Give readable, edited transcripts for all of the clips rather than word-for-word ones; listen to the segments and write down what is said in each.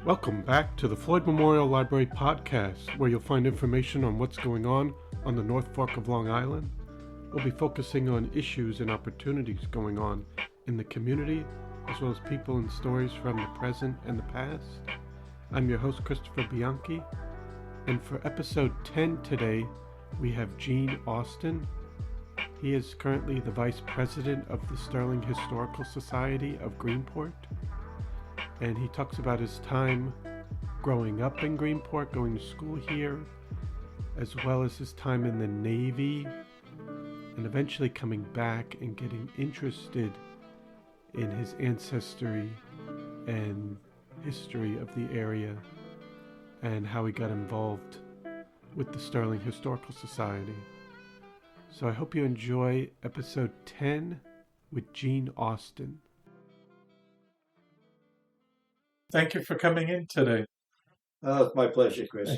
Welcome back to the Floyd Memorial Library podcast, where you'll find information on what's going on the North Fork of Long Island. We'll be focusing on issues and opportunities going on in the community, as well as people and stories from the present and the past. I'm your host, Christopher Bianchi, and for episode 10 today, we have Gene Austin. He is currently the Vice President of the Stirling Historical Society of Greenport, and he talks about his time growing up in Greenport, going to school here, as well as his time in the Navy, and eventually coming back and getting interested in his ancestry and history of the area, and how he got involved with the Stirling Historical Society. So I hope you enjoy episode 10 with Gene Austin. Thank you for coming in today. It's my pleasure, Chris.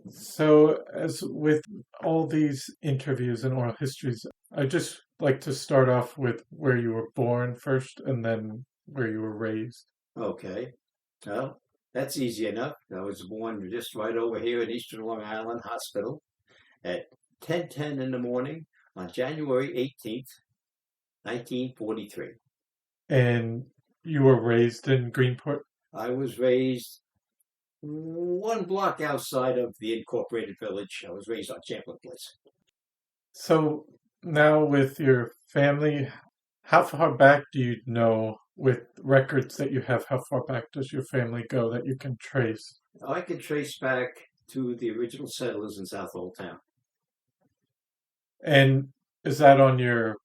So, as with all these interviews and oral histories, I'd just like to start off with where you were born first and then where you were raised. Okay. Well, that's easy enough. I was born just right over here in Eastern Long Island Hospital at 10:10 in the morning on January 18th, 1943. And you were raised in Greenport? I was raised one block outside of the incorporated village. I was raised on Champlain Place. So now with your family, how far back do you know, with records that you have, how far back does your family go that you can trace? I can trace back to the original settlers in South Old Town. And is that on your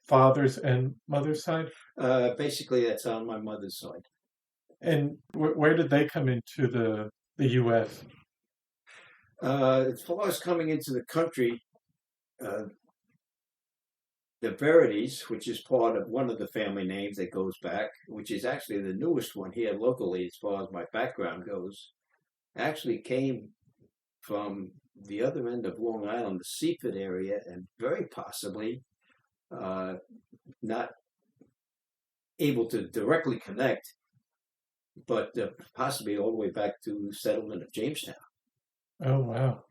father's and mother's side? Basically, that's on my mother's side. And where did they come into the U.S.? As far as coming into the country, the Verities, which is part of one of the family names that goes back, which is actually the newest one here locally as far as my background goes, actually came from the other end of Long Island, the Seaford area, and very possibly not able to directly connect, but possibly all the way back to settlement of Jamestown. Oh, wow.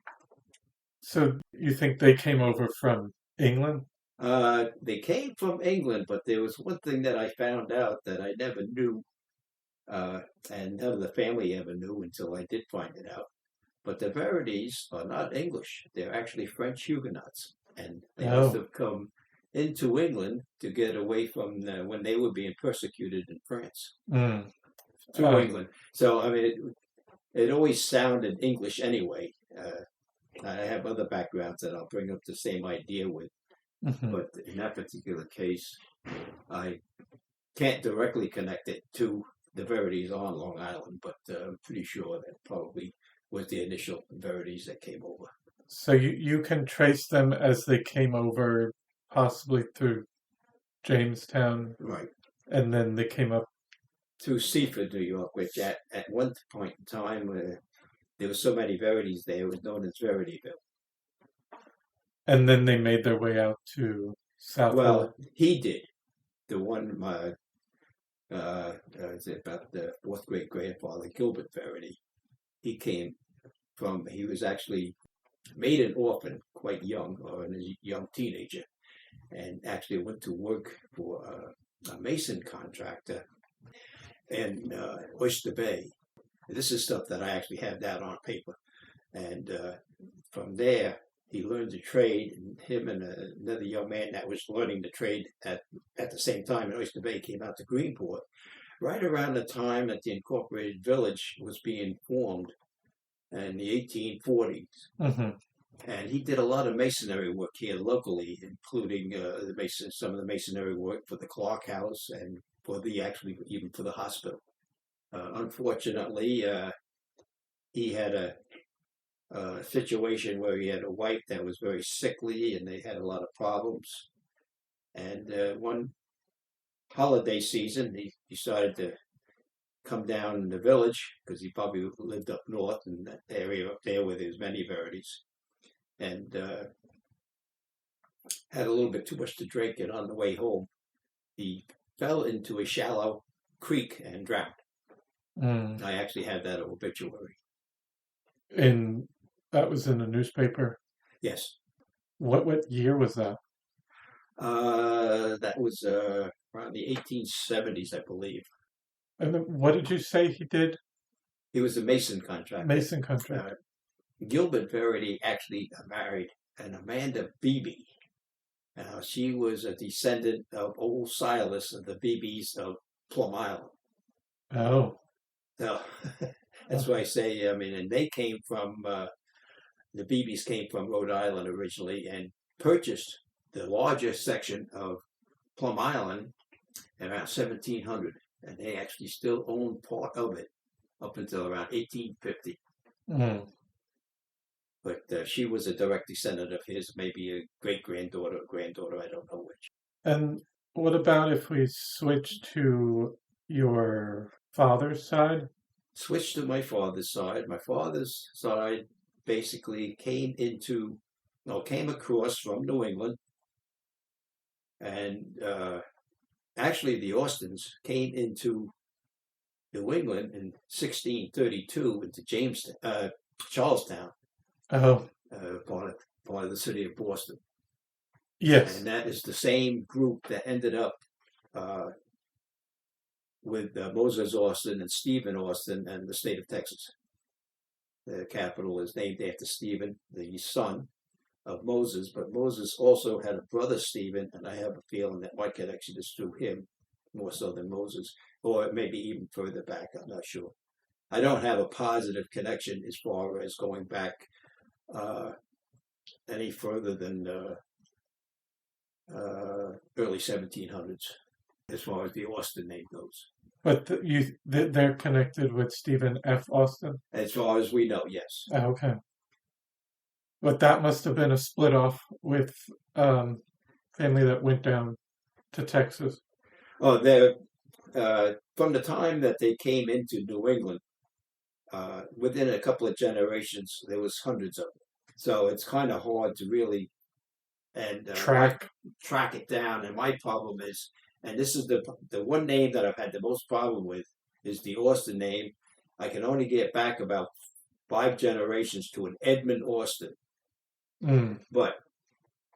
So you think they came over from England? They came from England, but there was one thing that I found out that I never knew, and none of the family ever knew until I did find it out. But the Verities are not English. They're actually French Huguenots, and they must have come into England to get away from when they were being persecuted in France. To England. So, I mean, it always sounded English anyway. I have other backgrounds that I'll bring up the same idea with. Mm-hmm. But in that particular case, I can't directly connect it to the Verities on Long Island, but I'm pretty sure that probably was the initial Verities that came over. So you can trace them as they came over, possibly through Jamestown. Right. And then they came up to Seaford, New York, which at one point in time, there were so many Verities there, it was known as Verityville. And then they made their way out to South. Well, he did. The one, about the fourth great grandfather, Gilbert Verity, he was actually made an orphan quite young, or a young teenager, and actually went to work for a mason contractor in Oyster Bay. This is stuff that I actually have that on paper. And from there, he learned to trade, and him and another young man that was learning to trade at the same time in Oyster Bay came out to Greenport, right around the time that the incorporated village was being formed in the 1840s. Mm-hmm. And he did a lot of masonry work here locally, including some of the masonry work for the Clark House and even for the hospital. Unfortunately, he had a situation where he had a wife that was very sickly, and they had a lot of problems. And one holiday season, he decided to come down in the village, because he probably lived up north in that area up there where there's many Verities, and had a little bit too much to drink, and on the way home, he fell into a shallow creek and drowned. Mm. I actually had that obituary. And that was in the newspaper. Yes. What year was that? That was around the 1870s, I believe. And then what did you say he did? He was a mason contractor. Mason contractor. Gilbert Verity actually married an Amanda Beebe. She was a descendant of old Silas of the Beebes of Plum Island. Oh. So that's why I say, and they came from, the Beebes came from Rhode Island originally and purchased the larger section of Plum Island around 1700. And they actually still own part of it up until around 1850. Mm. But she was a direct descendant of his, maybe a great-granddaughter or granddaughter, I don't know which. And what about if we switch to your father's side? Switch to my father's side. My father's side basically came across from New England. And actually the Austins came into New England in 1632 into Charlestown. Oh. Part of the city of Boston. Yes. And that is the same group that ended up with Moses Austin and Stephen Austin and the state of Texas. The capital is named after Stephen, the son of Moses, but Moses also had a brother Stephen, and I have a feeling that my connection is through him more so than Moses, or maybe even further back, I'm not sure. I don't have a positive connection as far as going back any further than early 1700s, as far as the Austin name goes. But they're connected with Stephen F. Austin? As far as we know, yes. Oh, okay. But that must have been a split off with family that went down to Texas. Oh, from the time that they came into New England, within a couple of generations, there was hundreds of them. So it's kind of hard to really track it down. And my problem is, and this is the one name that I've had the most problem with, is the Austin name. I can only get back about 5 generations to an Edmund Austin. Mm.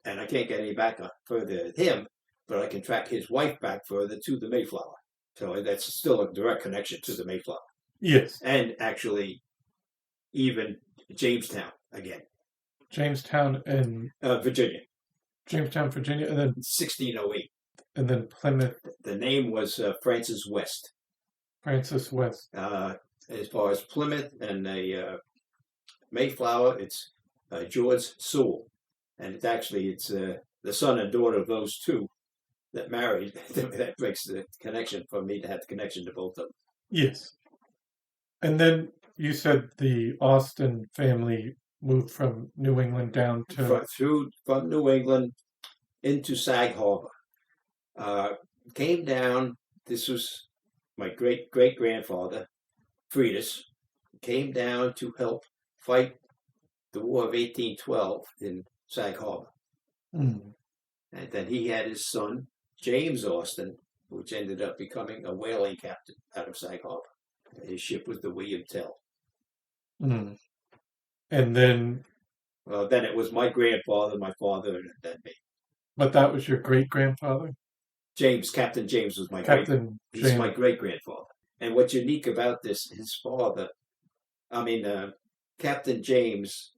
And I can't get any back further than him, but I can track his wife back further to the Mayflower. So that's still a direct connection to the Mayflower. Yes. And actually, even Jamestown again. Jamestown in Virginia. Jamestown, Virginia, and then 1608. And then Plymouth. The name was Francis West. Francis West. As far as Plymouth and the Mayflower, it's George Sewell, and it's the son and daughter of those two that married. That breaks the connection for me to have the connection to both of them. Yes. And then you said the Austin family moved from New England down to from New England into Sag Harbor. Came down. This was my great grandfather, Freitas, came down to help fight the War of 1812 in Sag Harbor. Mm. And then he had his son, James Austin, which ended up becoming a whaling captain out of Sag Harbor. His ship was the William Tell. Mm. And then... Well, then it was my grandfather, my father, and then me. But that was your great-grandfather? Captain James was my He's my great-grandfather. And what's unique about this, his father, Captain James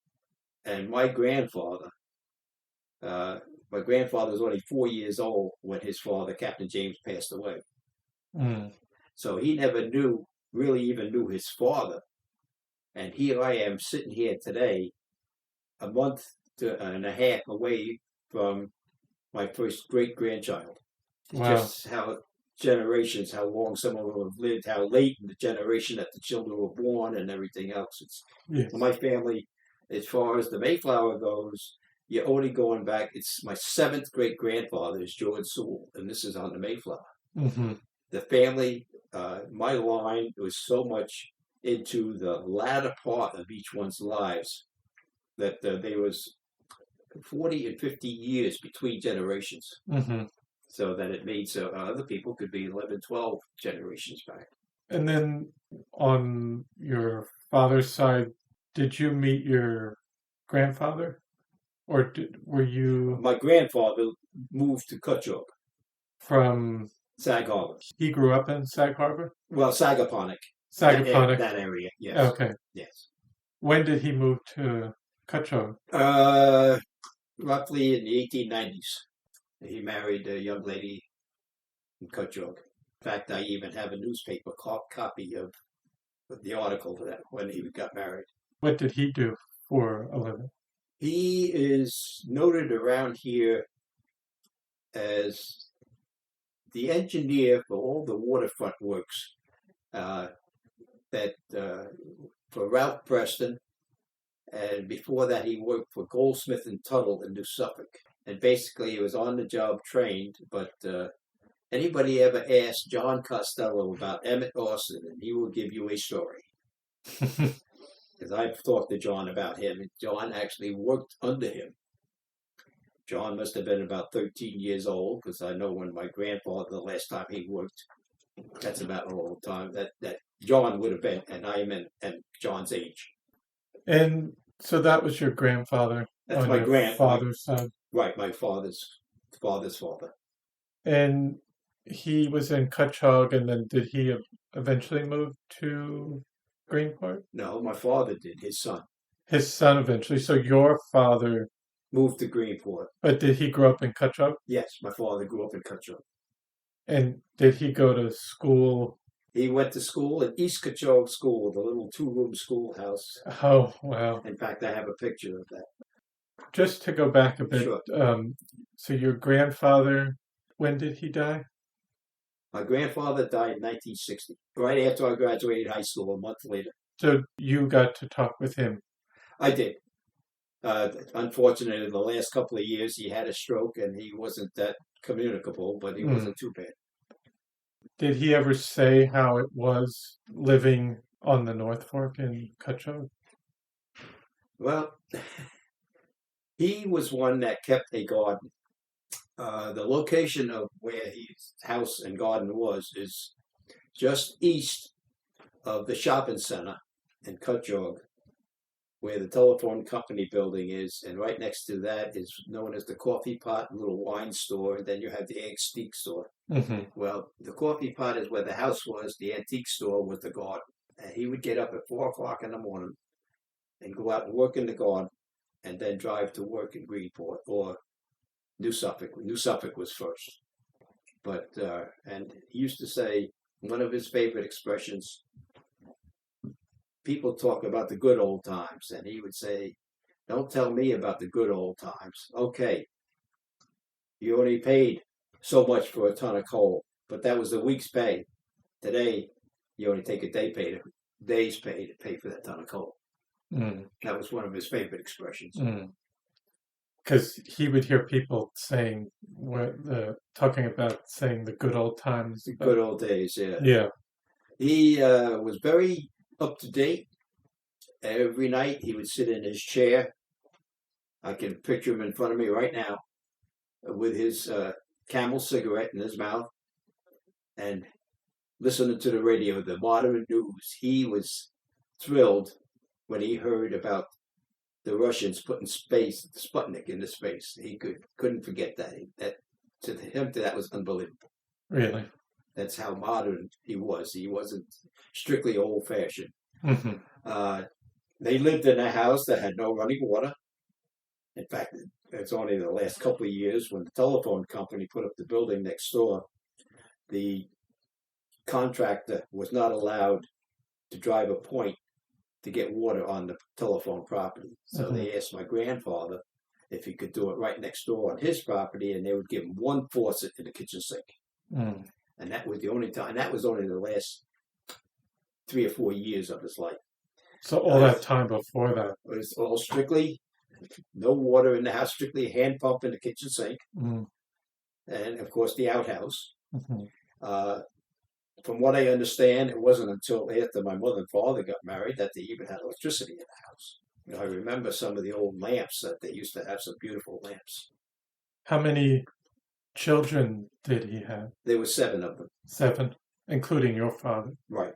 and my grandfather was only 4 years old when his father, Captain James, passed away. Mm. So he never really even knew his father. And here I am sitting here today, a month and a half away from my first great-grandchild. Wow. Just how long some of them have lived, how late in the generation that the children were born and everything else. Yes. My family, as far as the Mayflower goes, you're only going back, it's my 7th great-grandfather is George Sewell, and this is on the Mayflower. Mm-hmm. The family, my line was so much into the latter part of each one's lives that there was 40 and 50 years between generations. Mm-hmm. So that it made so other people could be 11, 12 generations back. And then on your father's side, did you meet your grandfather? Or were you My grandfather moved to Cutchogue, from, Sag Harbor. he grew up in Sag Harbor? Well, Sagaponack. Sagaponack. That area, yes. Okay. Yes. When did he move to Cutchogue? Roughly in the 1890s. He married a young lady in Cutchogue. In fact, I even have a newspaper copy of the article for that when he got married. What did he do for a living? He is noted around here as the engineer for all the waterfront works for Ralph Preston, and before that he worked for Goldsmith and Tuttle in New Suffolk. And basically he was on the job trained, but anybody ever asked John Costello about Emmett Austin, and he will give you a story. Because I've talked to John about him, and John actually worked under him. John must have been about 13 years old, because I know when my grandfather, the last time he worked, that's about all the time that John would have been, and I'm at John's age. And so that was your grandfather. That's on my your father's side. Right, my father's father. And he was in Cutchogue, and then did he eventually move to Greenport? No, my father did, his son. His son eventually. So your father Moved to Greenport. But did he grow up in Cutchogue? Yes, my father grew up in Cutchogue. And did he go to school? He went to school at East Cutchogue School, the little two-room schoolhouse. Oh, wow. In fact, I have a picture of that. Just to go back a bit, Sure. So your grandfather, when did he die? My grandfather died in 1960, right after I graduated high school, a month later. So you got to talk with him? I did. Unfortunately, in the last couple of years, he had a stroke, and he wasn't that communicable, but he wasn't too bad. Did he ever say how it was living on the North Fork in Cutchogue? Well, he was one that kept a garden. The location of where his house and garden was is just east of the shopping center in Cutchogue, where the telephone company building is, and right next to that is known as the Coffee Pot, little wine store, and then you have the antique store. Mm-hmm. Well, the Coffee Pot is where the house was, the antique store was the garden. And he would get up at 4 o'clock in the morning and go out and work in the garden, and then drive to work in Greenport or New Suffolk. New Suffolk was first. But, and he used to say, one of his favorite expressions, people talk about the good old times, and he would say, don't tell me about the good old times. Okay, you only paid so much for a ton of coal, but that was a week's pay. Today, you only take a day's pay to pay for that ton of coal. Mm. That was one of his favorite expressions. Because he would hear people saying, talking about saying the good old times. The good old days, yeah. Yeah. He was very up to date. Every night he would sit in his chair. I can picture him in front of me right now with his Camel cigarette in his mouth and listening to the radio, the modern news. He was thrilled when he heard about the Russians putting Sputnik into space. He couldn't forget that. That to him, that was unbelievable. Really? That's how modern he was. He wasn't strictly old-fashioned. Mm-hmm. They lived in a house that had no running water. In fact, it's only the last couple of years when the telephone company put up the building next door, the contractor was not allowed to drive a point to get water on the telephone property. So they asked my grandfather if he could do it right next door on his property, and they would give him one faucet in the kitchen sink. Mm. And that was the only time. That was only the last 3 or 4 years of his life. So all that time before that? It was all strictly no water in the house, strictly a hand pump in the kitchen sink. Mm. And, of course, the outhouse. Mm-hmm. From what I understand, it wasn't until after my mother and father got married that they even had electricity in the house. You know, I remember some of the old lamps that they used to have, some beautiful lamps. How many children did he have? There were 7 of them. 7, including your father. Right.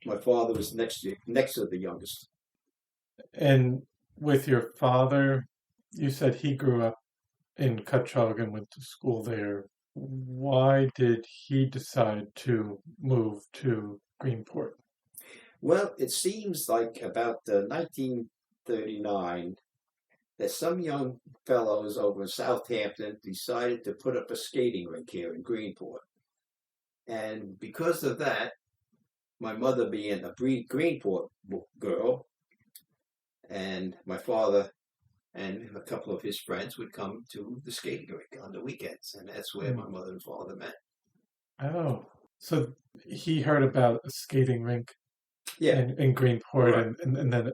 My father was next to the youngest. And with your father, you said he grew up in Cutchogue and went to school there. Why did he decide to move to Greenport? Well, it seems like about 1939 that some young fellows over in Southampton decided to put up a skating rink here in Greenport. And because of that, my mother being a Greenport girl, and my father and a couple of his friends would come to the skating rink on the weekends, and that's where my mother and father met. Oh, so he heard about a skating rink Yeah, in Greenport, right, and then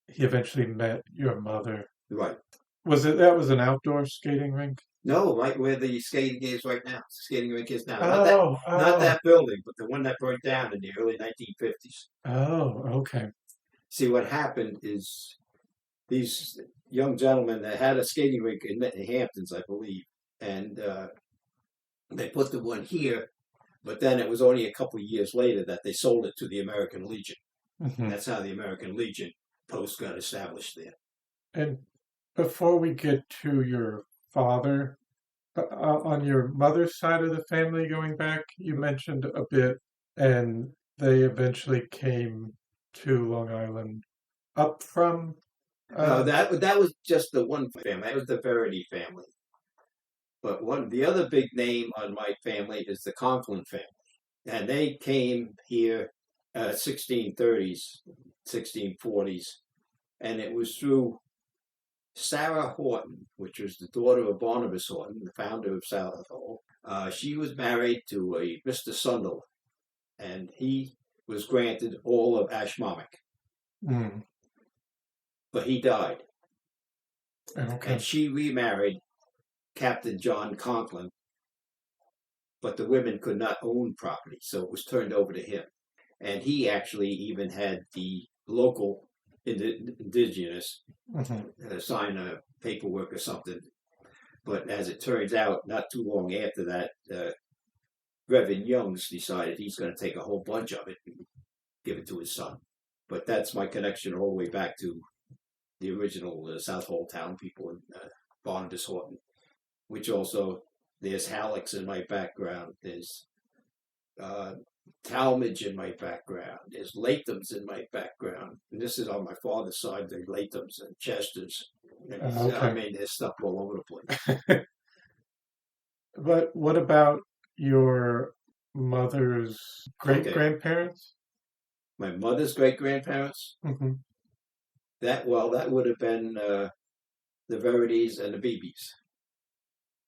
he eventually met your mother. right. That was an outdoor skating rink? No, right where the skating is right now. Skating rink is now. Oh, Not oh, that building, but the one that burnt down in the early 1950s. oh, okay. See, what happened is these young gentlemen that had a skating rink in the Hamptons, I believe, and they put the one here, but then it was only a couple of years later that they sold it to the American Legion. Hmm. That's how the American Legion post got established there. And before we get to your father, on your mother's side of the family going back, you mentioned a bit, and they eventually came to Long Island up from. That was just the one family. That was the Verity family. But the other big name on my family is the Conklin family, and they came here 1630s, 1640s, and it was through Sarah Horton, which was the daughter of Barnabas Horton, the founder of Southall. She was married to a Mr. Sundell, and he was granted all of Ashmamic, Mm, but he died, okay. and she remarried Captain John Conklin, but the women could not own property, so it was turned over to him. And he actually even had the local indigenous Hmm. sign a paperwork or something. But as it turns out, not too long after that, Reverend Youngs decided he's going to take a whole bunch of it and give it to his son. But that's my connection all the way back to the original Southall town people in Barnabas Horton, which also, there's Halleck's in my background, there's Talmadge in my background, there's Latham's in my background, and this is on my father's side, the Latham's and Chester's. And I Okay. mean, there's stuff all over the place. But what about your mother's great Okay, grandparents? my mother's great grandparents. Hmm. That would have been the Verities and the Beebes.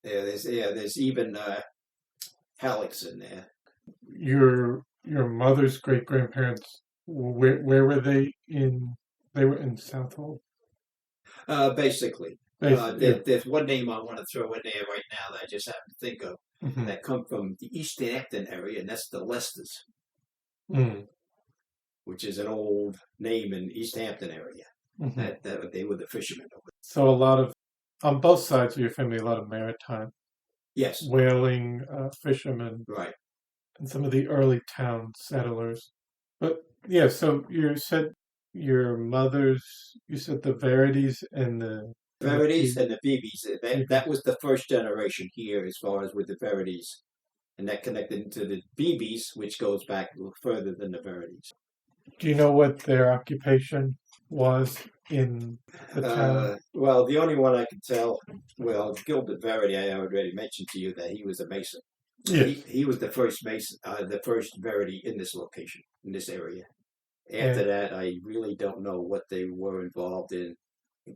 There's even Halleck's in there. Your mother's great grandparents, where were they in? They were in Southall. Basically, Yeah. there's one name I want to throw in there right now that I just happen to think of Hmm. that come from the East Hampton area, and that's the Lesters, Mm. which is an old name in East Hampton area. Hmm. That they were the fishermen over So a lot of on both sides of your family, a lot of maritime there. Yes, whaling fishermen right. and some of the early town settlers. But yeah, so you said you said the Verities and the Verities and the Beebes. That was the first generation here, as far as with the Verities, and that connected into the Beebes, which goes back a little further than the Verities. Do you know what their occupation was in the town? Well, the only one I can tell, well, Gilbert Verity, I already mentioned to you that he was a Mason. Yes. He was the first Mason, the first Verity in this location, in this area. After And that, I really don't know what they were involved in.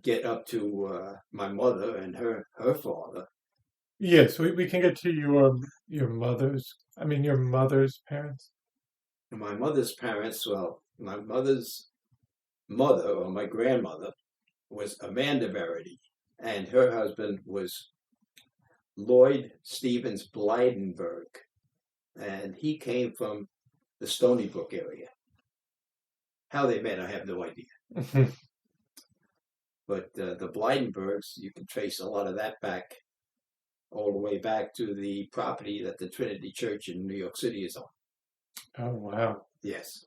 Get up to my mother and her father. yes, we can get to your mother's parents. My mother's parents, well, my mother's mother, or my grandmother, was Amanda Verity, and her husband was Lloyd Stevens Blydenberg, and he came from the Stony Brook area. How they met, I have no idea. Mhm. But the Blydenbergs, you can trace a lot of that back, all the way back to the property that the Trinity Church in New York City is on. Oh wow. Yes.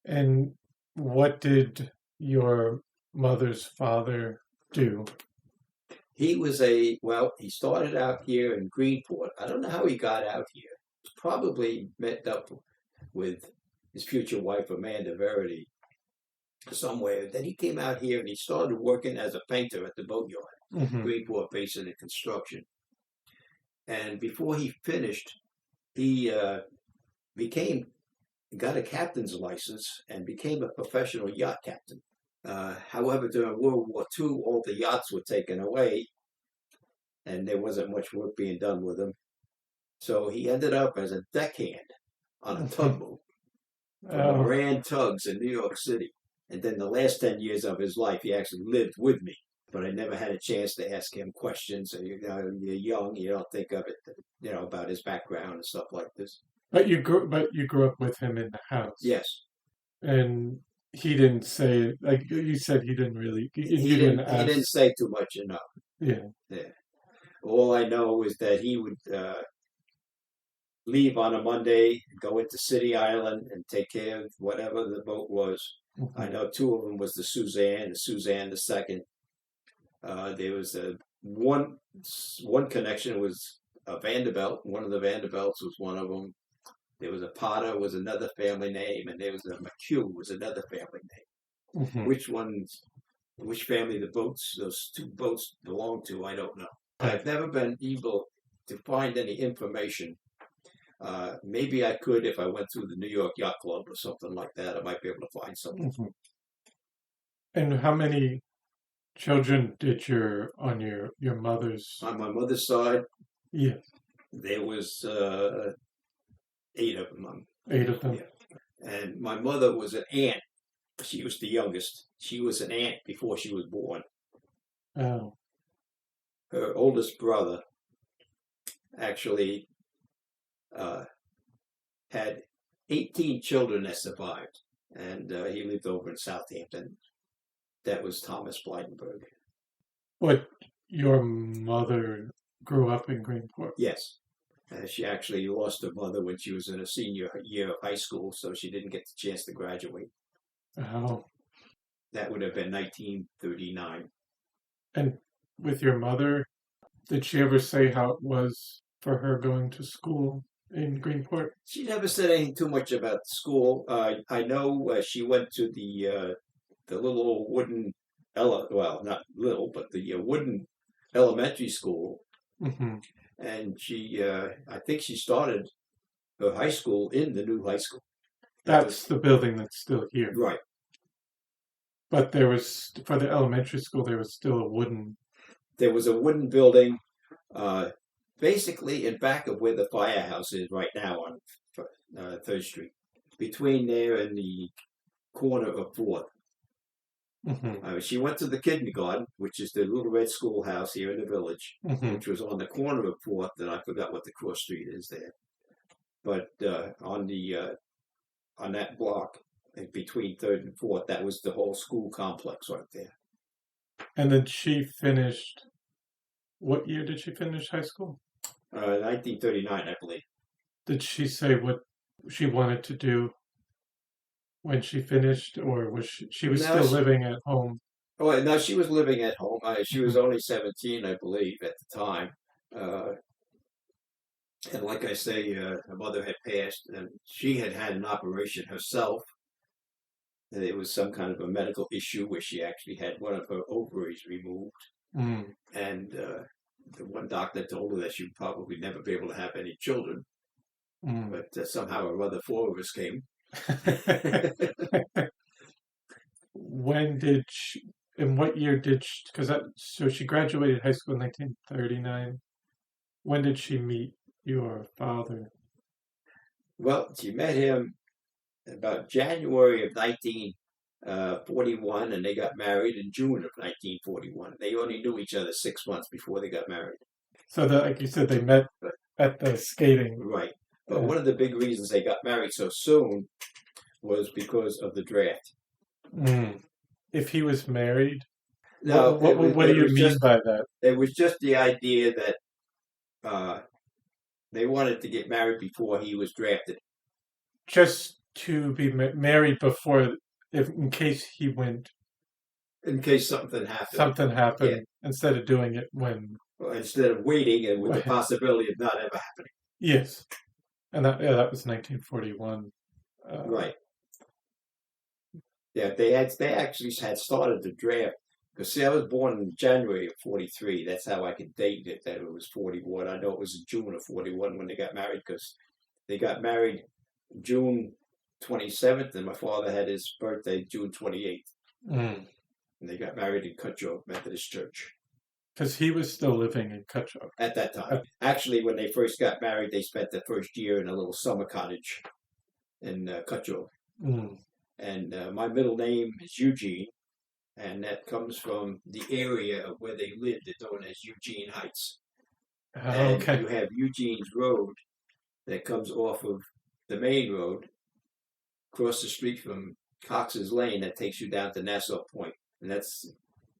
And what did your mother's father do? He was he started out here in Greenport. I don't know how he got out here. Probably met up with his future wife, Amanda Verity, somewhere. Then he came out here and he started working as a painter at the boatyard, Greenport Basin and Construction. And before he finished, he got a captain's license and became a professional yacht captain. However, during World War II, all the yachts were taken away, and there wasn't much work being done with them. So he ended up as a deckhand on a tugboat for Moran Tugs in New York City. And then the last 10 years of his life, he actually lived with me. But I never had a chance to ask him questions. You're young, you don't think of it, about his background and stuff like this. But you grew up with him in the house. Yes. And he didn't say, like you said, he didn't really. He didn't say too much enough. Yeah. All I know is that he would leave on a Monday, go into City Island, and take care of whatever the boat was. I know two of them was the Suzanne II. There was one connection was a Vanderbilt. One of the Vanderbilts was one of them. There was a Potter was another family name, and there was a McHugh was another family name. Which family those two boats belong to, I don't know. I've never been able to find any information. Maybe I could if I went through the New York Yacht Club or something like that. I might be able to find something. And how many children did on your mother's? On my mother's side, yes, there was 8 of them. 8 of them. Yeah. And my mother was an aunt. She was the youngest. She was an aunt before she was born. Oh. Her oldest brother actually had 18 children that survived, and he lived over in Southampton. That was Thomas Blydenberg. But your mother grew up in Greenport? Yes. She actually lost her mother when she was in her senior year of high school, so she didn't get the chance to graduate. Oh. That would have been 1939. And with your mother, did she ever say how it was for her going to school in Greenport? She never said anything too much about school. I know she went to the little wooden, not little, but the wooden elementary school. And I think she started her high school in the new high school. That's the building that's still here. Right. But for the elementary school, there was still a wooden. There was a wooden building, basically in back of where the firehouse is right now on 3rd Street. Between there and the corner of 4th. She went to the kindergarten, which is the little red schoolhouse here in the village, which was on the corner of 4th, and I forgot what the cross street is there. But on that block between 3rd and 4th, that was the whole school complex right there. And then she finished. What year did she finish high school? 1939, I believe. Did she say what she wanted to do when she finished, or was she was still living at home? Oh, no, she was living at home. She was only 17, I believe, at the time. And like I say, her mother had passed, and she had had an operation herself. And it was some kind of a medical issue where she actually had one of her ovaries removed. And the one doctor told her that she would probably never be able to have any children. But somehow or other, 4 of us came. When did she, in what year did she, so she graduated high school in 1939. When did she meet your father? Well, she met him about January of 1941, and they got married in June of 1941. They only knew each other 6 months before they got married. So like you said, they met at the skating. Right. But one of the big reasons they got married so soon was because of the draft. If he was married? No. What do you mean by that? It was just the idea that they wanted to get married before he was drafted. Just to be married before, if in case he went, in case something happened. Yeah. instead of doing it when. Well, instead of waiting and with the possibility of not ever happening. Yes, and that was 1941. Right. Yeah, they actually had started the draft. Because, see, I was born in January of 43. That's how I could date it, that it was 41. I know it was in June of 41 when they got married, because they got married June 27th, and my father had his birthday June 28th. And they got married in Cutchogue Methodist Church. Because he was still living in Cutchogue. At that time. Actually, when they first got married, they spent the first year in a little summer cottage in Cutchogue. And my middle name is Eugene. And that comes from the area of where they lived, it's known as Eugene Heights. And you have Eugene's Road that comes off of the main road, across the street from Cox's Lane, that takes you down to Nassau Point. And that's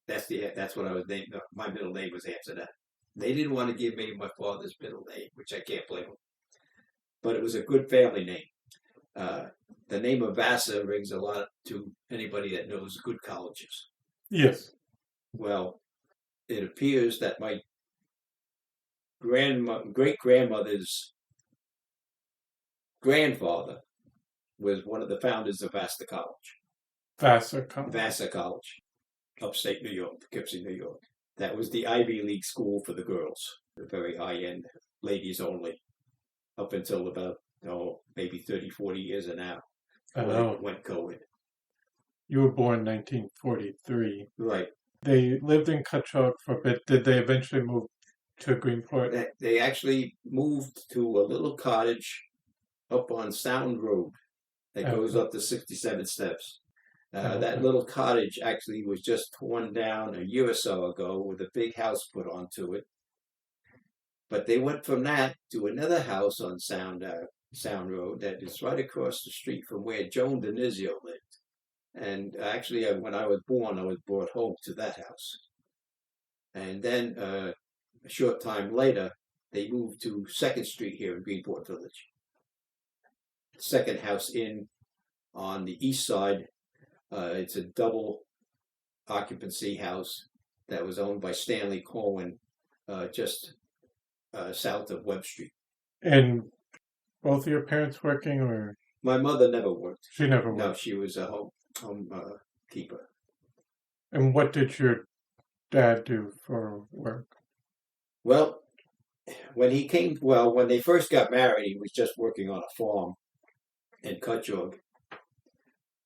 what I was named. My middle name was after that. They didn't want to give me my father's middle name, which I can't blame them. But it was a good family name. The name of Vassar rings a lot to anybody that knows good colleges. Yes. Well, it appears that my great-grandmother's grandfather was one of the founders of Vassar College. Vassar College, upstate New York, Poughkeepsie, New York. That was the Ivy League school for the girls, the very high-end, ladies only, up until about, maybe 30, 40 years and now. Went co-ed. You were born in 1943. Right. They lived in Cutchogue for a bit. Did they eventually move to Greenport? They actually moved to a little cottage up on Sound Road that goes up to 67 steps. That little cottage actually was just torn down a year or so ago with a big house put onto it. But they went from that to another house on Sound Road that is right across the street from where Joan Denizio lived. And actually, when I was born, I was brought home to that house. And then a short time later, they moved to 2nd Street here in Greenport Village. Second house in on the east side. It's a double occupancy house that was owned by Stanley Cohen, just south of Webb Street. And both of your parents working, or? My mother never worked. She never worked? No, she was a home keeper. And what did your dad do for work? Well, when they first got married, he was just working on a farm in Cutchogue.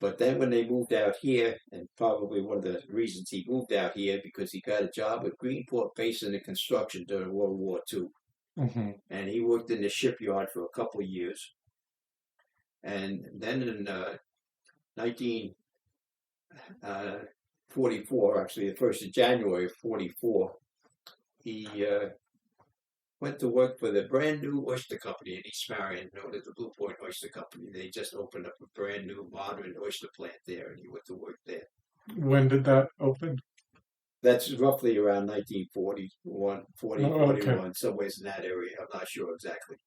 But then when they moved out here, and probably one of the reasons he moved out here, because he got a job at Greenport Basin and Construction during World War II. And he worked in the shipyard for a couple of years. And then in 1944, actually the 1st of January of 44, he went to work for the brand new oyster company in East Marion, known as the Blue Point Oyster Company. They just opened up a brand new modern oyster plant there, and he went to work there. When did that open? That's roughly around 1941, 41, somewhere in that area. I'm not sure exactly.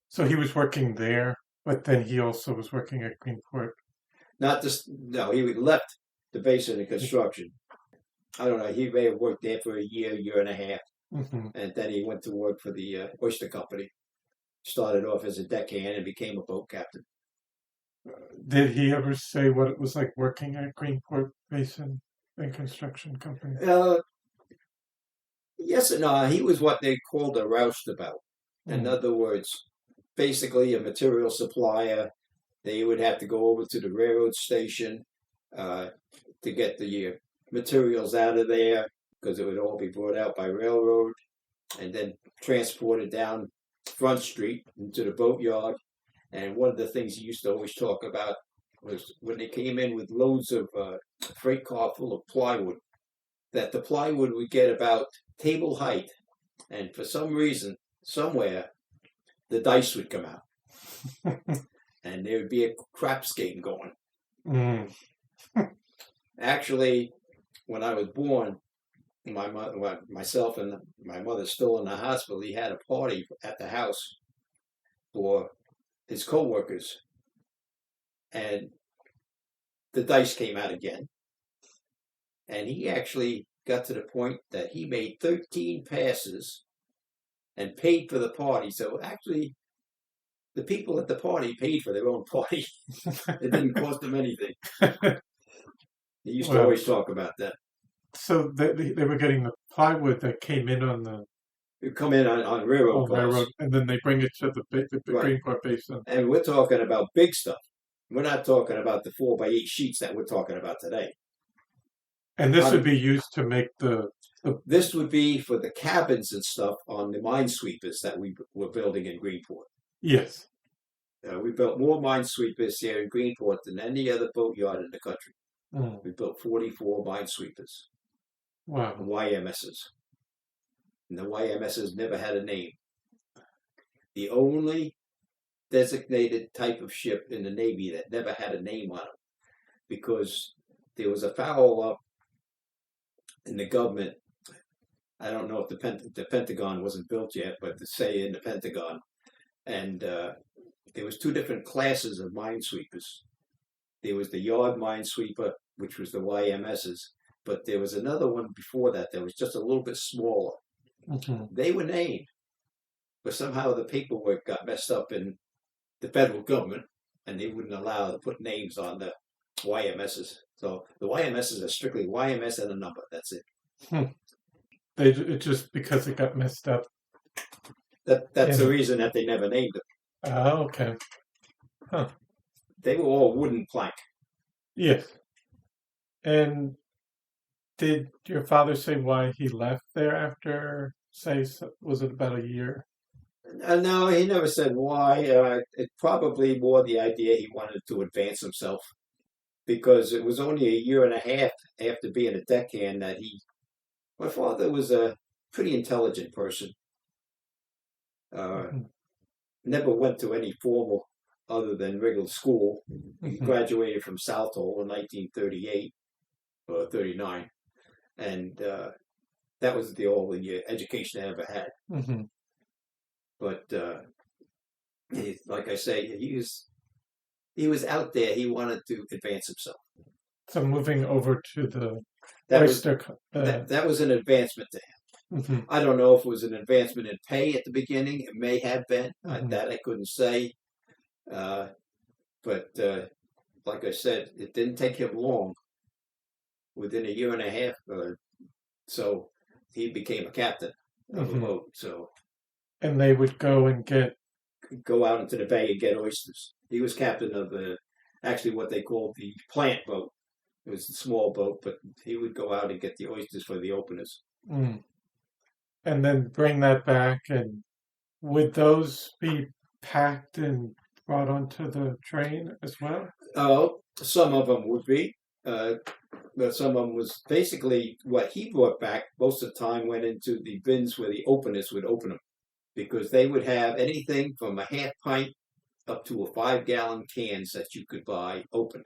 So he was working there, but then he also was working at Greenport? No, he left the Basin and Construction. I don't know, he may have worked there for a year and a half. And then he went to work for the oyster company. Started off as a deckhand and became a boat captain. Did he ever say what it was like working at Greenport Basin and Construction Company? Yes and no. He was what they called a roustabout. In other words, basically a material supplier. They would have to go over to the railroad station to get the materials out of there, because it would all be brought out by railroad and then transported down Front Street into the boatyard. And one of the things he used to always talk about was when they came in with loads of freight car full of plywood, that the plywood would get about table height, and for some reason, somewhere, the dice would come out. And there would be a craps game going. Actually, when I was born, myself and my mother still in the hospital, he had a party at the house for his co-workers. and the dice came out again. And he actually got to the point that he made 13 passes and paid for the party. So actually, the people at the party paid for their own party. It didn't cost them anything. He used to always talk about that. So they were getting the plywood that came in on the... You come in on railroad cars. And then they bring it to the Greenport basin. And we're talking about big stuff. We're not talking about the 4x8 sheets that we're talking about today. And this would be used to make the... This would be for the cabins and stuff on the minesweepers that we were building in Greenport. Yes. We built more minesweepers here in Greenport than any other boatyard in the country. Mm. We built 44 minesweepers. Wow. YMSs. And the YMSs never had a name. The only designated type of ship in the Navy that never had a name on it, because there was a foul up in the government. I don't know if the Pentagon wasn't built yet, but to say in the Pentagon, and there was two different classes of minesweepers. There was the yard minesweeper, which was the YMSs, but there was another one before that was just a little bit smaller. Mm-hmm. They were named, but somehow the paperwork got messed up in the federal government, and they wouldn't allow to put names on the YMSs. So the YMSs are strictly YMS and a number. That's it. It just because it got messed up. That's the reason that they never named them. Oh, okay. Huh. They were all wooden plank. Yes. And did your father say why he left there after, say, was it about a year? No, he never said why. It probably more the idea he wanted to advance himself, because it was only a year and a half after being a deckhand that my father was a pretty intelligent person. Never went to any formal other than regular school. He graduated from Southall in 1938 or 39, and that was the only education I ever had. Mm-hmm. But like I say, he was out there. He wanted to advance himself. So moving over to the that was an advancement to him. Mm-hmm. I don't know if it was an advancement in pay at the beginning. It may have been. That I couldn't say. But like I said, it didn't take him long. Within a year and a half, so he became a captain of a boat. So, and they would go out into the bay and get oysters. He was captain of actually what they called the plant boat. It was a small boat, but he would go out and get the oysters for the openers. Mm. And then bring that back, and would those be packed and brought onto the train as well? Oh, some of them would be. But some of them was basically what he brought back. Most of the time went into the bins where the openers would open them, because they would have anything from a half pint up to a 5-gallon cans that you could buy opened.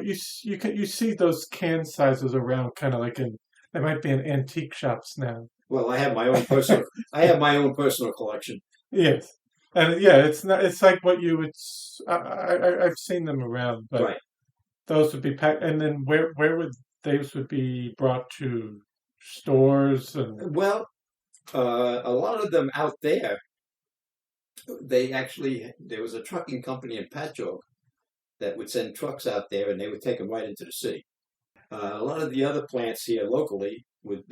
You see those can sizes around, kind of like they might be in antique shops now. Well, I have my own personal collection. Yes, and it's like what you would. I've seen them around, but right. Those would be packed, and then where would those would be brought to? Stores and well, a lot of them out there. There was a trucking company in Patchogue that would send trucks out there, and they would take them right into the city. A lot of the other plants here locally would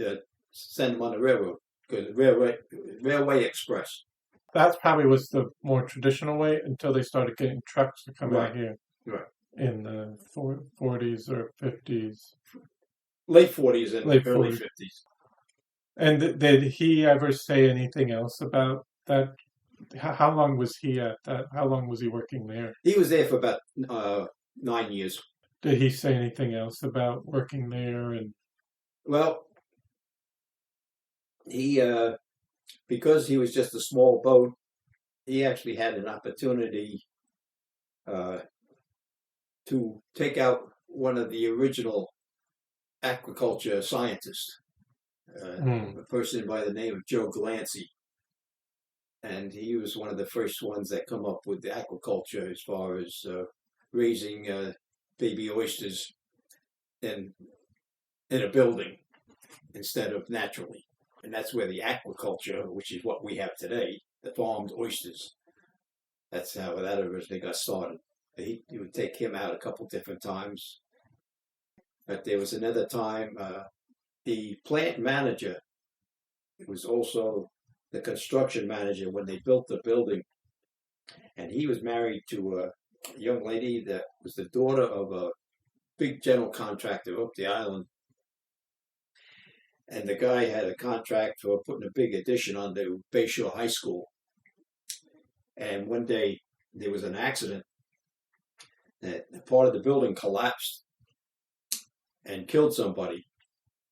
send them on the railroad, because railway express. That probably was the more traditional way until they started getting trucks to come out here. Right. In the 40s or 50s. Late 40s and early 50s. And did he ever say anything else about that? How long was he at that? How long was he working there? He was there for about 9 years. Did he say anything else about working there? Well, he because he was just a small boat, he actually had an opportunity to take out one of the original aquaculture scientists, a person by the name of Joe Glancy. And he was one of the first ones that come up with the aquaculture as far as raising baby oysters in a building instead of naturally. And that's where the aquaculture, which is what we have today, the farmed oysters, that's how that originally got started. He would take him out a couple different times. But there was another time, the plant manager was also the construction manager when they built the building. And he was married to a young lady that was the daughter of a big general contractor up the island. And the guy had a contract for putting a big addition on the Bayshore High School. And one day there was an accident that part of the building collapsed and killed somebody.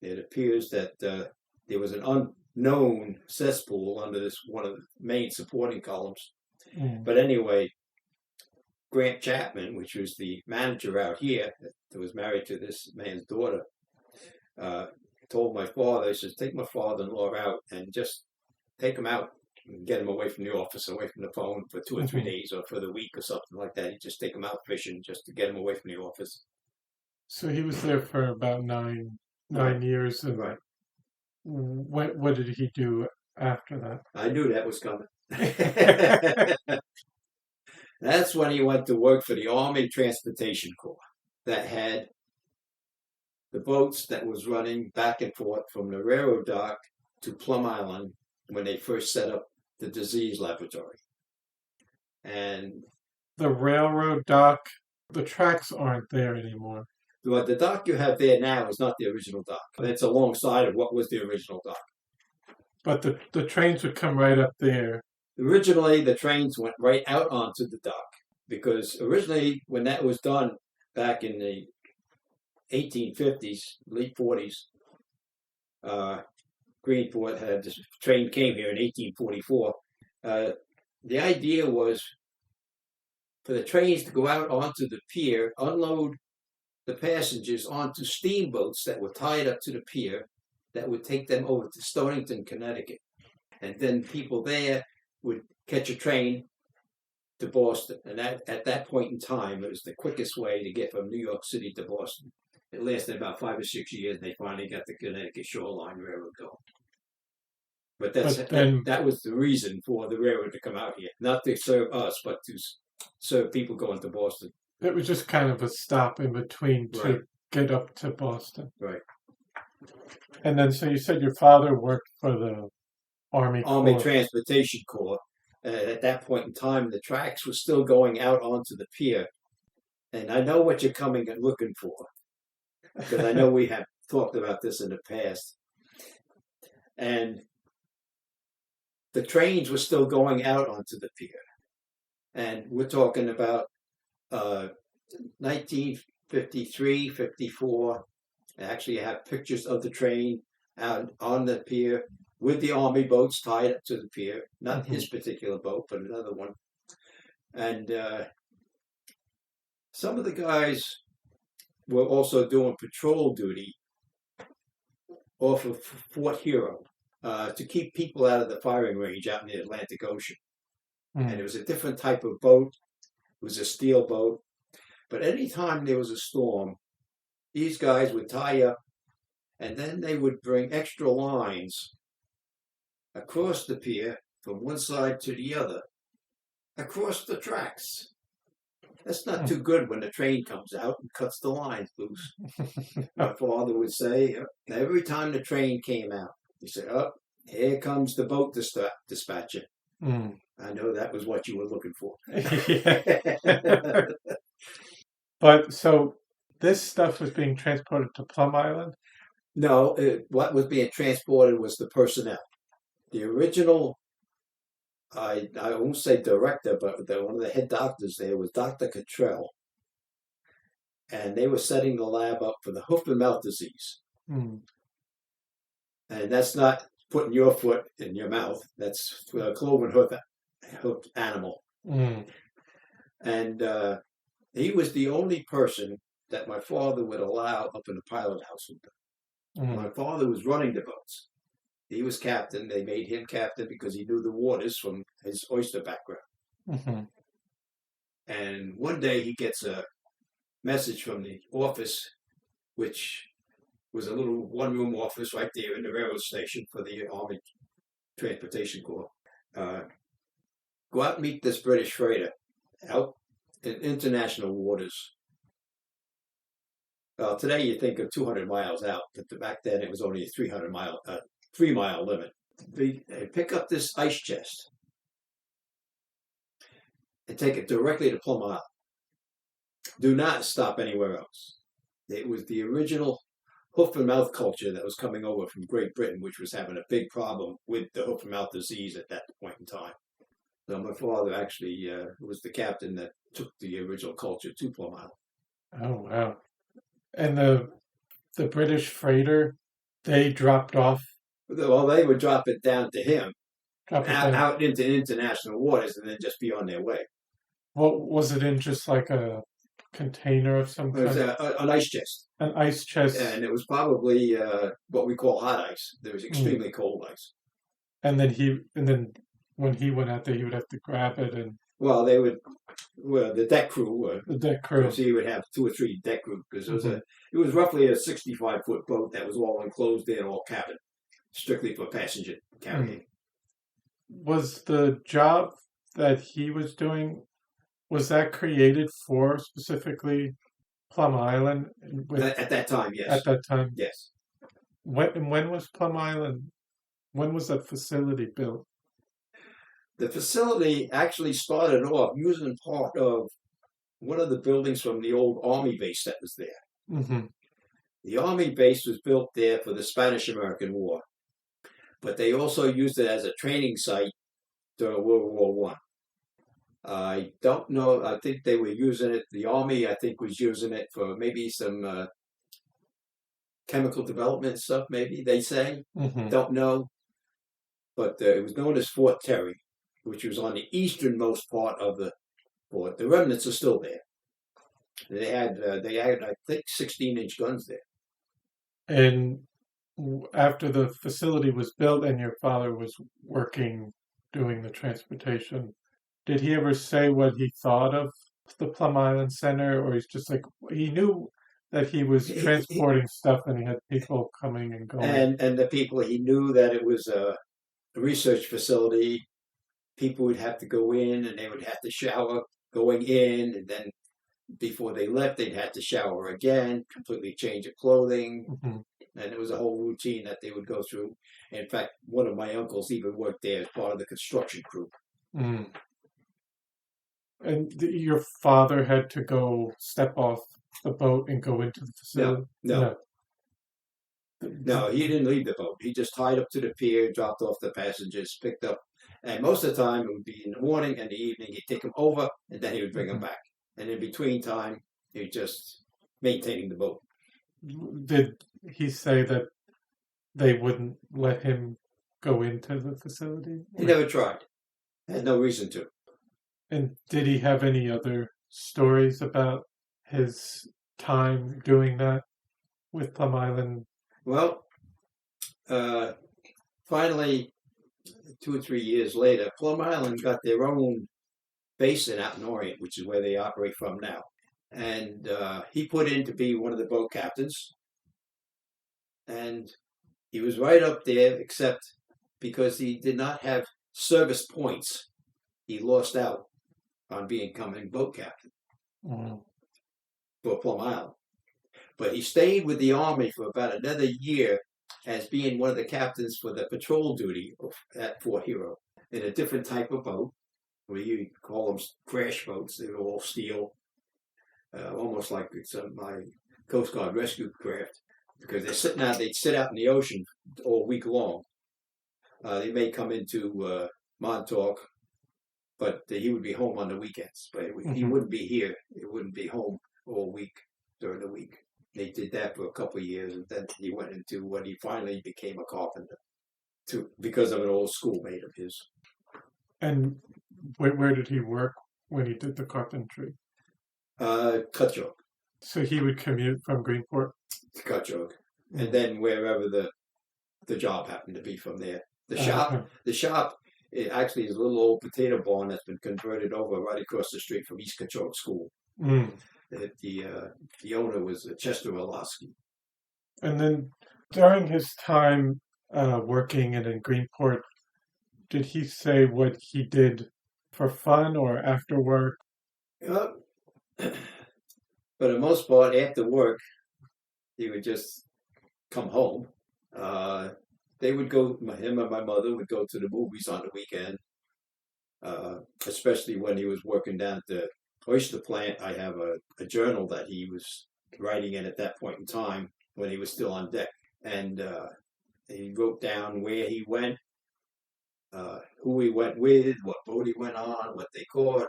It appears that there was an unknown cesspool under this one of the main supporting columns. But anyway, Grant Chapman, which was the manager out here that was married to this man's daughter, told my father, he says, take my father-in-law out and just take him out and get him away from the office, away from the phone for 2 or 3 days or for the week or something like that. He'd just take him out fishing just to get him away from the office. So he was there for about nine years. And right. What did he do after that? I knew that was coming. That's when he went to work for the Army Transportation Corps that had the boats that was running back and forth from the railroad dock to Plum Island when they first set up the disease laboratory. And the railroad dock, the tracks aren't there anymore. Well, the dock you have there now is not the original dock. It's alongside of what was the original dock. But the trains would come right up there. Originally, the trains went right out onto the dock because originally, when that was done back in the 1850s, late 40s, Greenport had this train came here in 1844. The idea was for the trains to go out onto the pier, unload the passengers onto steamboats that were tied up to the pier that would take them over to Stonington, Connecticut. And then people there would catch a train to Boston. And at that point in time, it was the quickest way to get from New York City to Boston. It lasted about 5 or 6 years, and they finally got the Connecticut Shoreline Railroad going. But that was the reason for the railroad to come out here, not to serve us, but to serve people going to Boston. It was just kind of a stop in between to get up to Boston. Right. And then, so you said your father worked for the Army Transportation Corps. At that point in time, the tracks were still going out onto the pier. And I know what you're coming and looking for, because I know we have talked about this in the past. And the trains were still going out onto the pier. And we're talking about 1953, 54. Actually, I have pictures of the train out on the pier with the Army boats tied up to the pier. Not his particular boat, but another one. And some of the guys were also doing patrol duty off of Fort Hero to keep people out of the firing range out in the Atlantic Ocean. And it was a different type of boat. It was a steel boat. But anytime there was a storm, these guys would tie up, and then they would bring extra lines across the pier from one side to the other, across the tracks. That's not too good when the train comes out and cuts the lines loose. My father would say, every time the train came out, he said, here comes the boat dispatcher. I know that was what you were looking for. But so this stuff was being transported to Plum Island? No, what was being transported was the personnel. The original, I won't say director, but one of the head doctors there was Dr. Cottrell. And they were setting the lab up for the hoof and mouth disease. And that's not putting your foot in your mouth. That's a cloven hoofed animal. And he was the only person that my father would allow up in the pilot house with them. My father was running the boats. He was captain. They made him captain because he knew the waters from his oyster background. And one day he gets a message from the office, which was a little one-room office right there in the railroad station for the Army Transportation Corps. Go out and meet this British freighter out in international waters. Today you think of 200 miles out, but back then it was only a 3-mile limit. They pick up this ice chest and take it directly to Plum Island. Do not stop anywhere else. It was the original hoof and mouth culture that was coming over from Great Britain, which was having a big problem with the hoof and mouth disease at that point in time. So my father actually was the captain that took the original culture to Plum Island. Oh, wow. And the British freighter, they dropped off? Well, they would drop it down to him, Down. out into international waters, and then just be on their way. What was it in, just like a container of some It was kind? an ice chest. An ice chest. And it was probably what we call hot ice. There was extremely cold ice. And then when he went out there, he would have to grab it and. Well, the deck crew. The deck crew. So you would have 2 or 3 deck crew because it was roughly a 65-foot boat that was all enclosed in, all cabin, strictly for passenger carrying. Was the job that he was doing, was that created for specifically Plum Island? At that time, yes. At that time? Yes. When was Plum Island, when was that facility built? The facility actually started off using part of one of the buildings from the old Army base that was there. Mm-hmm. The Army base was built there for the Spanish-American War, but they also used it as a training site during World War I. I don't know. I think they were using it. The Army, I think, was using it for maybe some chemical development stuff, maybe, they say. Mm-hmm. Don't know. But it was known as Fort Terry, which was on the easternmost part of the fort. The remnants are still there. They had, I think, 16-inch guns there. And after the facility was built and your father was working, doing the transportation, did he ever say what he thought of the Plum Island Center, or he's just like, he knew that he was transporting stuff and he had people coming and going? And the people, he knew that it was a research facility. People would have to go in and they would have to shower going in, and then before they left, they'd have to shower again, completely change of clothing. Mm-hmm. And it was a whole routine that they would go through. In fact, one of my uncles even worked there as part of the construction crew. Mm. And your father had to go step off the boat and go into the facility? No, he didn't leave the boat. He just tied up to the pier, dropped off the passengers, picked up. And most of the time, it would be in the morning and the evening. He'd take them over, and then he would bring them back. And in between time, he was just maintaining the boat. Did he say that they wouldn't let him go into the facility? He never tried. Had no reason to. And did he have any other stories about his time doing that with Plum Island? Well, finally, 2 or 3 years later, Plum Island got their own base out in Orient, which is where they operate from now. And he put in to be one of the boat captains. And he was right up there, except because he did not have service points, he lost out on becoming boat captain for Plum Island. But he stayed with the Army for about another year as being one of the captains for the patrol duty at Fort Hero in a different type of boat. We call them crash boats. They're all steel, almost like my Coast Guard rescue craft, because they'd sit out in the ocean all week long. They may come into Montauk, but he would be home on the weekends. But he wouldn't be here. He wouldn't be home all week during the week. They did that for a couple of years, and then he went into what he finally became a carpenter, because of an old schoolmate of his. And where did he work when he did the carpentry? Cutchogue. So he would commute from Greenport to Cutchogue, and then wherever the job happened to be from there. The shop, it actually is a little old potato barn that's been converted over right across the street from East Cutchogue School. The owner was Chester Orlowski. And then during his time working in Greenport, did he say what he did for fun or after work? Uh, for the most part, after work, he would just come home. They would go. Him and my mother would go to the movies on the weekend, especially when he was working down at the oyster plant. I have a journal that he was writing in at that point in time when he was still on deck, and he wrote down where he went, who he went with, what boat he went on, what they caught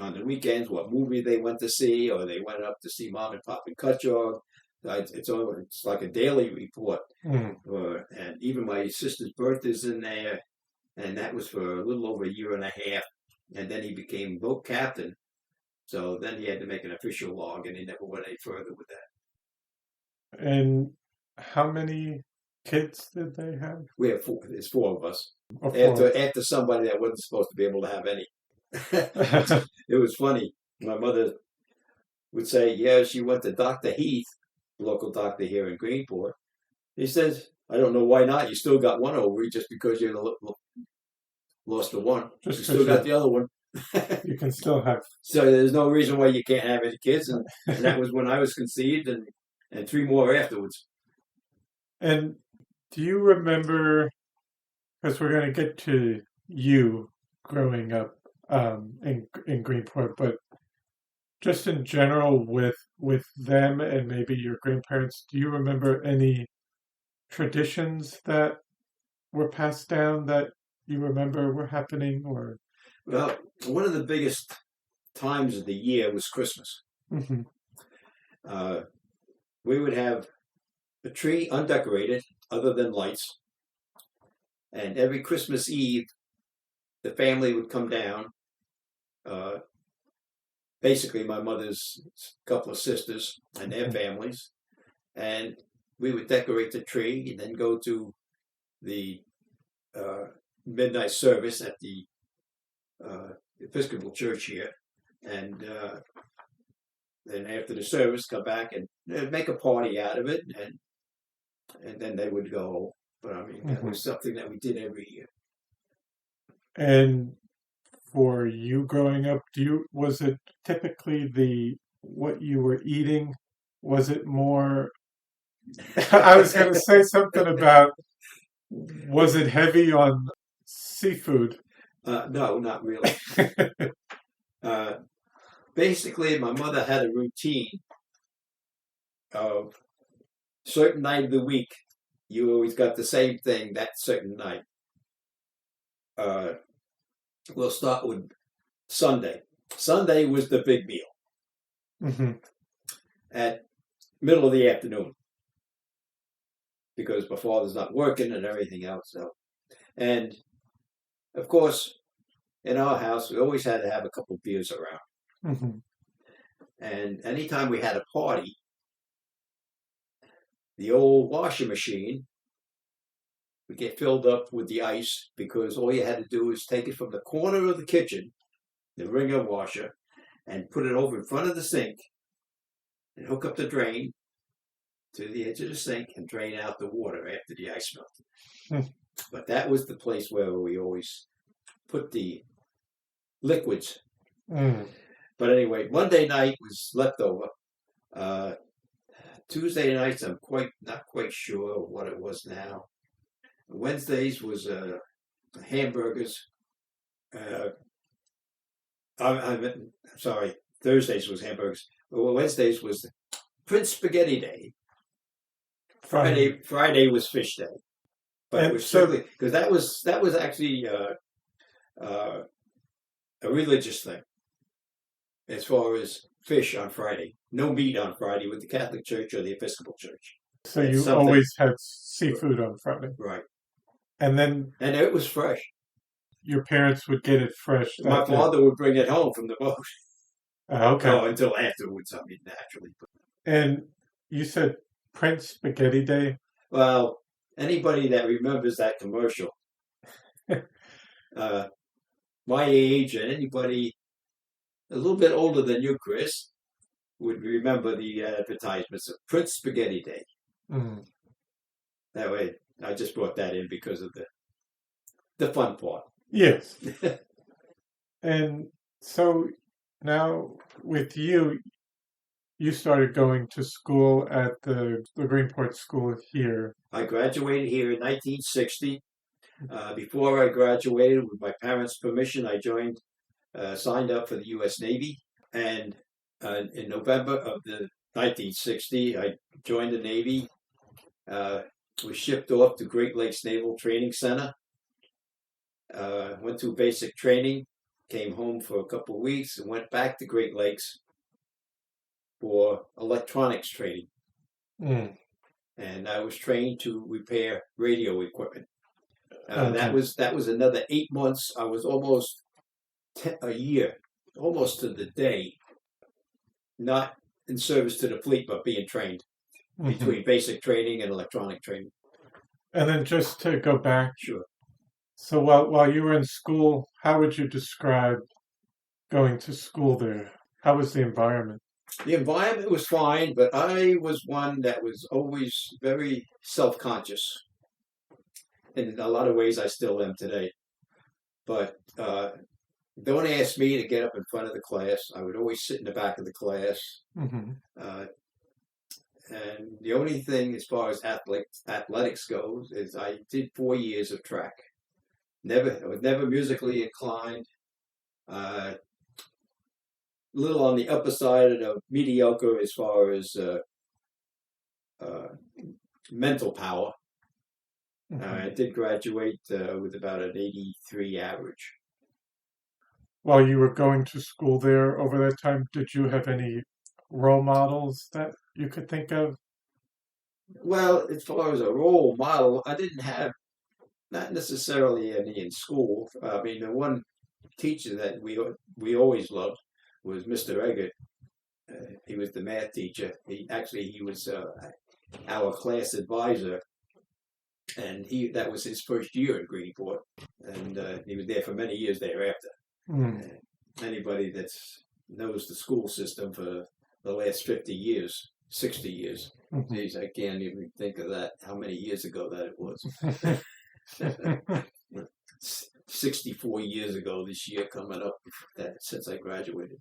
on the weekends, what movie they went to see, or they went up to see Mom and Pop and Cutjog. It's like a daily report, and even my sister's birthday's in there, and that was for a little over a year and a half, and then he became boat captain. So then he had to make an official log, and he never went any further with that. And how many kids did they have? We have four. There's four of us. Or four? After somebody that wasn't supposed to be able to have any. It was funny. My mother would say, "Yeah, she went to Dr. Heath, local doctor here in Greenport." He says, "I don't know why not. You still got one ovary just because you lost the one. You still got the other one." You can still have. So there's no reason why you can't have any kids, and that was when I was conceived, and three more afterwards. And do you remember? Because we're going to get to you growing up in Greenport, but just in general with them and maybe your grandparents, do you remember any traditions that were passed down that you remember were happening? Or Well, one of the biggest times of the year was Christmas. mm-hmm. We would have a tree undecorated, other than lights, and every Christmas Eve, the family would come down. Basically, my mother's couple of sisters and their families, and we would decorate the tree and then go to the midnight service at the Episcopal Church here, and then after the service, come back and make a party out of it, and then they would go. But I mean, that was something that we did every year. And for you growing up, was it typically what you were eating? Was it more? I was going to say something about. Was it heavy on seafood? No, not really. Basically, my mother had a routine of certain night of the week. You always got the same thing that certain night. We'll start with Sunday. Sunday was the big meal at middle of the afternoon because my father's not working and everything else. So, and of course, in our house, we always had to have a couple of beers around. And anytime we had a party, the old washing machine would get filled up with the ice because all you had to do was take it from the corner of the kitchen, the wringer washer, and put it over in front of the sink and hook up the drain to the edge of the sink and drain out the water after the ice melted. But that was the place where we always put the liquids. But anyway, Monday night was leftover. Tuesday nights, I'm not quite sure what it was now. Wednesdays was hamburgers. I'm sorry, Thursdays was hamburgers. Well, Wednesdays was Prince Spaghetti Day. Friday was fish day. But it was strictly because that was actually a religious thing. As far as fish on Friday, no meat on Friday with the Catholic Church or the Episcopal Church. So you always had seafood on Friday, right? And it was fresh. Your parents would get it fresh. My father would bring it home from the boat. Okay. No, until afterwards, I mean, naturally. And you said Prince Spaghetti Day? Well, anybody that remembers that commercial, my age and anybody a little bit older than you, Chris, would remember the advertisements of Prince Spaghetti Day. Mm. That way, I just brought that in because of the fun part. Yes. And so now with you, you started going to school at the Greenport school here. I graduated here in 1960. Before I graduated, with my parents' permission, I signed up for the U.S. Navy. And in November of the 1960, I joined the Navy. Was shipped off to Great Lakes Naval Training Center. Went through basic training, came home for a couple of weeks, and went back to Great Lakes for electronics training. Mm. And I was trained to repair radio equipment. Okay. That was another 8 months. I was almost a year, almost to the day, not in service to the fleet, but being trained between basic training and electronic training. And then just to go back, Sure. So while you were in school, how would you describe going to school there? How was the environment? The environment was fine, but I was one that was always very self-conscious. In a lot of ways, I still am today. But don't ask me to get up in front of the class. I would always sit in the back of the class. Mm-hmm. And the only thing as far as athletics goes is I did 4 years of track. I was never musically inclined. Little on the upper side of mediocre as far as mental power. I did graduate with about an 83 average. While you were going to school there over that time, did you have any role models that you could think of? Well, as far as a role model, I didn't have not necessarily any in school. I mean, the one teacher that we always loved was Mr. Eggert. He was the math teacher. He was our class advisor, and that was his first year in Greenport, and he was there for many years thereafter. Mm. Anybody that knows the school system for the last 50 years, 60 years, geez, I can't even think of that, how many years ago that it was. 64 years ago this year coming up since I graduated.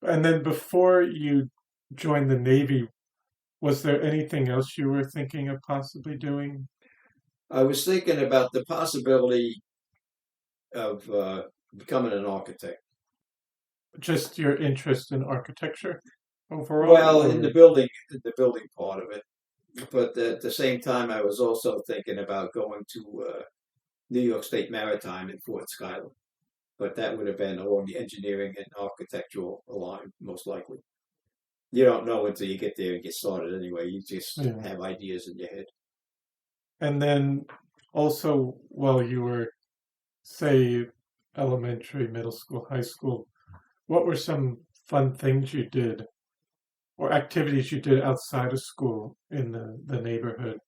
And then before you joined the Navy, was there anything else you were thinking of possibly doing? I was thinking about the possibility of becoming an architect. Just your interest in architecture overall? Well, in the building part of it. But at the same time, I was also thinking about going to New York State Maritime in Fort Schuyler. But that would have been along the engineering and architectural line, most likely. You don't know until you get there and get started anyway. You just have ideas in your head. And then also, while you were, say, elementary, middle school, high school, what were some fun things you did or activities you did outside of school in the neighborhood?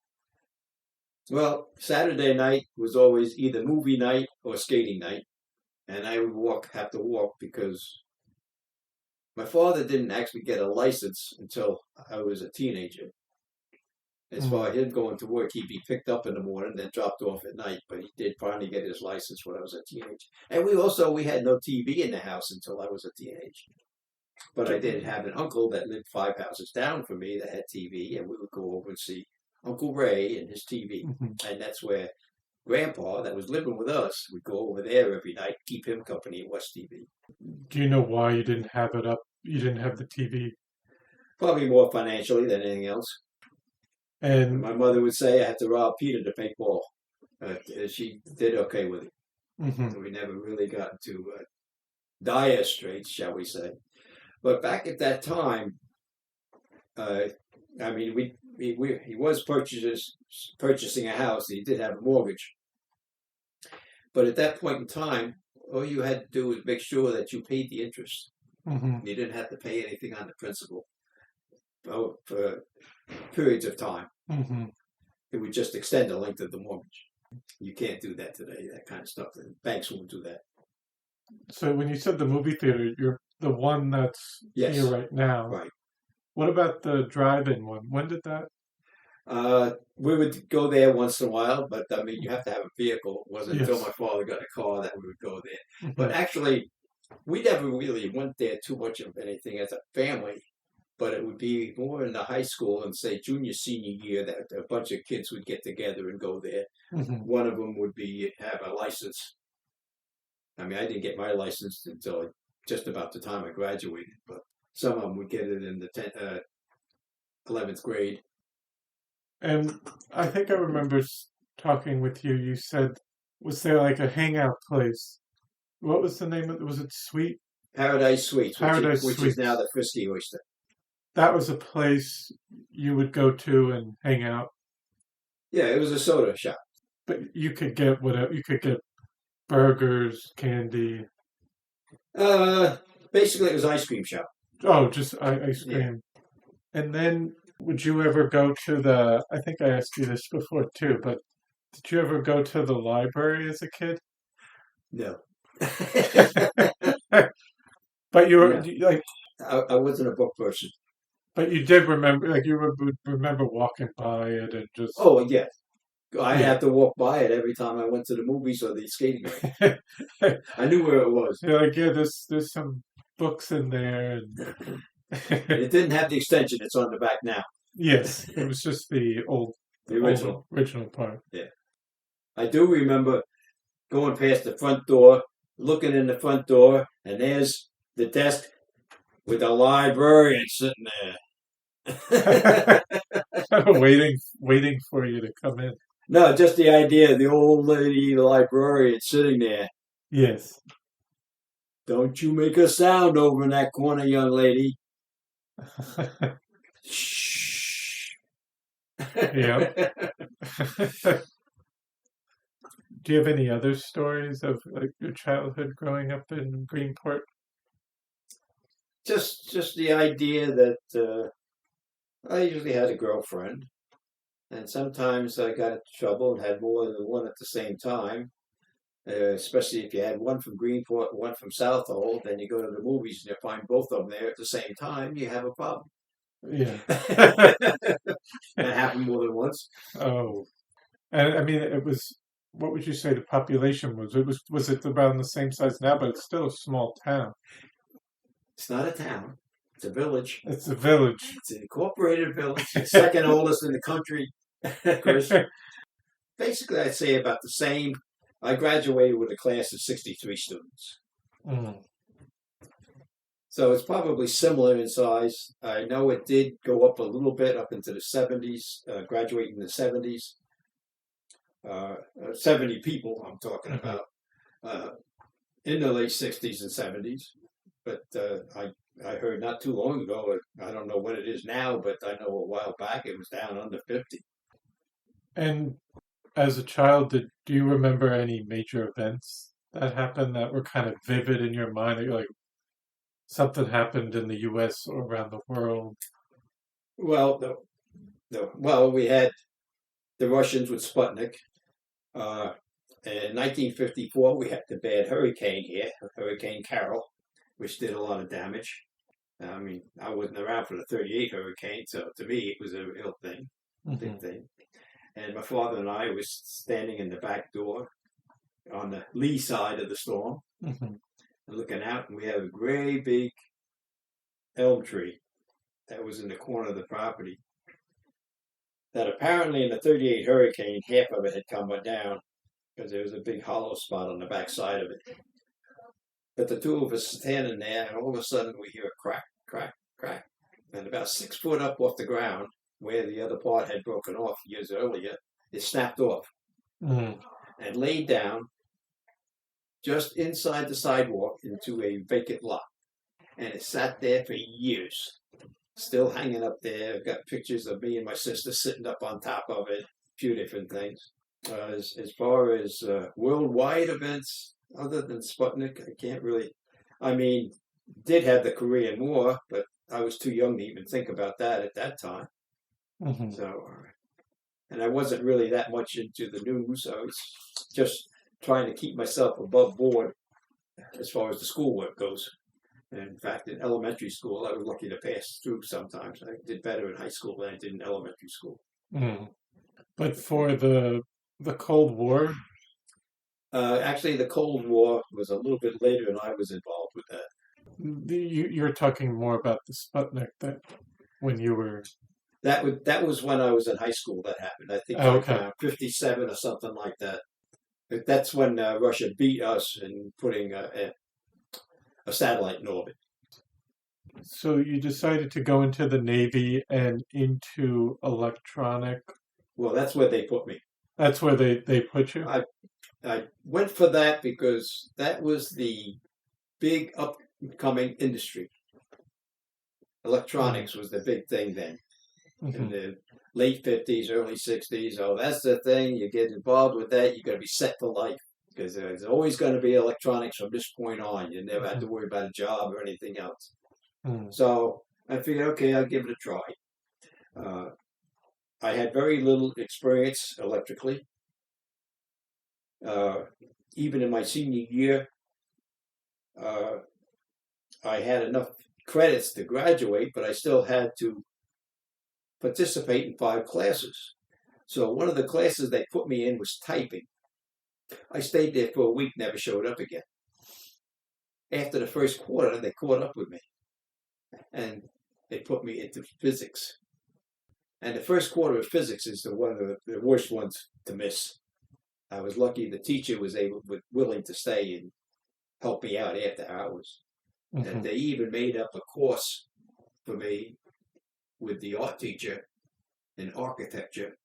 Well, Saturday night was always either movie night or skating night. And I would have to walk because my father didn't actually get a license until I was a teenager. As far as him going to work, he'd be picked up in the morning and then dropped off at night. But he did finally get his license when I was a teenager. And we had no TV in the house until I was a teenager. But I did have an uncle that lived 5 houses down from me that had TV, and we would go over and see Uncle Ray and his TV. And that's where Grandpa, that was living with us, would go over there every night, keep him company and watch TV. Do you know why you didn't have it up? You didn't have the TV? Probably more financially than anything else. And my mother would say I had to rob Peter to pay Paul. She did okay with it. So we never really got into dire straits, shall we say. But back at that time, I mean, he was purchasing a house. He did have a mortgage. But at that point in time, all you had to do was make sure that you paid the interest. You didn't have to pay anything on the principal for periods of time. It would just extend the length of the mortgage. You can't do that today, that kind of stuff. The banks won't do that. So when you said the movie theater, the one that's Yes. here right now. Right. What about the drive-in one? When did that? We would go there once in a while, but I mean, you have to have a vehicle. It wasn't until Yes. my father got a car that we would go there. Mhm. But actually, we never really went there too much of anything as a family. But it would be more in the high school and say junior, senior year that a bunch of kids would get together and go there. Mhm. One of them would have a license. I mean, I didn't get my license until just about the time I graduated, but some of them would get it in the 11th grade. And I think I remember talking with you. You said, was there like a hangout place? What was the name of it? Was it Sweet? Paradise Suites, Paradise which Suites. is now the Frisky Oyster. That was a place you would go to and hang out. Yeah, it was a soda shop. But you could get whatever. You could get burgers, candy. Basically, it was an ice cream shop. Oh, just ice cream. Yeah. And then, would you ever go to the? I think I asked you this before too, but did you ever go to the library as a kid? No. But you were Yeah. like, I wasn't a book person. but you did remember, like you remember walking by it and just. Oh, yeah. I had to walk by it every time I went to the movies or the skating rink. I knew where it was. You're like, yeah, there's some books in there. And it didn't have the extension. It's on the back now. Yes, it was just the original part. Yeah. I do remember going past the front door, looking in the front door, and there's the desk with the librarian sitting there. waiting for you to come in. No, just the idea of the old lady librarian sitting there. Yes. Don't you make a sound over in that corner, young lady. Shh. Yeah. Do you have any other stories of like your childhood growing up in Greenport? Just the idea that I usually had a girlfriend, and sometimes I got into trouble and had more than one at the same time. Especially if you had one from Greenport and one from Southold, then you go to the movies and you find both of them there at the same time, you have a problem. Yeah. That happened more than once. Oh. And I mean, it was, what would you say the population was? Was it around the same size now, but it's still a small town. It's not a town. It's a village. It's a village. It's an incorporated village. It's second oldest in the country, Chris. Basically, I'd say about the same. I graduated with a class of 63 students. Mm. So it's probably similar in size. I know it did go up a little bit up into the 70s, graduating in the 70s. 70 people I'm talking about in the late 60s and 70s. But I heard not too long ago, I don't know what it is now, but I know a while back it was down under 50. And as a child, do you remember any major events that happened that were kind of vivid in your mind? That you're like, something happened in the U.S. or around the world? Well, well, we had the Russians with Sputnik. In 1954, we had the bad hurricane here, Hurricane Carol, which did a lot of damage. I mean, I wasn't around for the 38 hurricane, so to me, it was a real thing, big thing. And my father and I was standing in the back door on the lee side of the storm, and looking out, and we have a great big elm tree that was in the corner of the property. That apparently in the 38 hurricane, half of it had come down because there was a big hollow spot on the back side of it. But the two of us standing there, and all of a sudden we hear a crack, crack, crack. And about 6 foot up off the ground, where the other part had broken off years earlier, it snapped off and laid down just inside the sidewalk into a vacant lot. And it sat there for years, still hanging up there. I've got pictures of me and my sister sitting up on top of it, a few different things. As far as worldwide events, other than Sputnik, I can't really. I mean, did have the Korean War, but I was too young to even think about that at that time. So, and I wasn't really that much into the news. I was just trying to keep myself above board as far as the schoolwork goes. And in fact, in elementary school, I was lucky to pass through sometimes. I did better in high school than I did in elementary school. Mm. But for the Cold War, Actually, the Cold War was a little bit later, and I was involved with that. you're talking more about the Sputnik that when you were. That was when I was in high school that happened. I think Okay. around 57 or something like that. But that's when Russia beat us in putting a satellite in orbit. So you decided to go into the Navy and into electronic. Well, that's where they put me. That's where they put you? I went for that because that was the big upcoming industry. Electronics was the big thing then. In the late 50s, early 60s. Oh, that's the thing. You get involved with that, you're going to be set for life because there's always going to be electronics from this point on. You never have to worry about a job or anything else. So I figured, okay, I'll give it a try. I had very little experience electrically. Even in my senior year, I had enough credits to graduate, but I still had to participate in 5 classes. So one of the classes they put me in was typing. I stayed there for a week, never showed up again. After the first quarter, they caught up with me, and they put me into physics. And the first quarter of physics is one of the worst ones to miss. I was lucky the teacher was willing to stay and help me out after hours. And they even made up a course for me with the art teacher in architecture.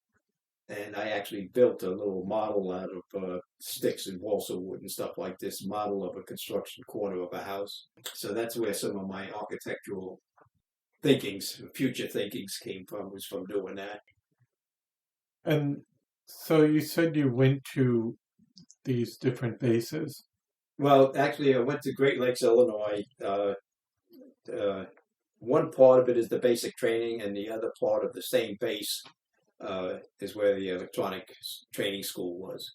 And I actually built a little model out of sticks and balsa wood and stuff like this, model of a construction corner of a house. So that's where some of my architectural future thinkings came from, was from doing that. And so you said you went to these different bases? Well, actually, I went to Great Lakes, Illinois. One part of it is the basic training, and the other part of the same base is where the electronic training school was.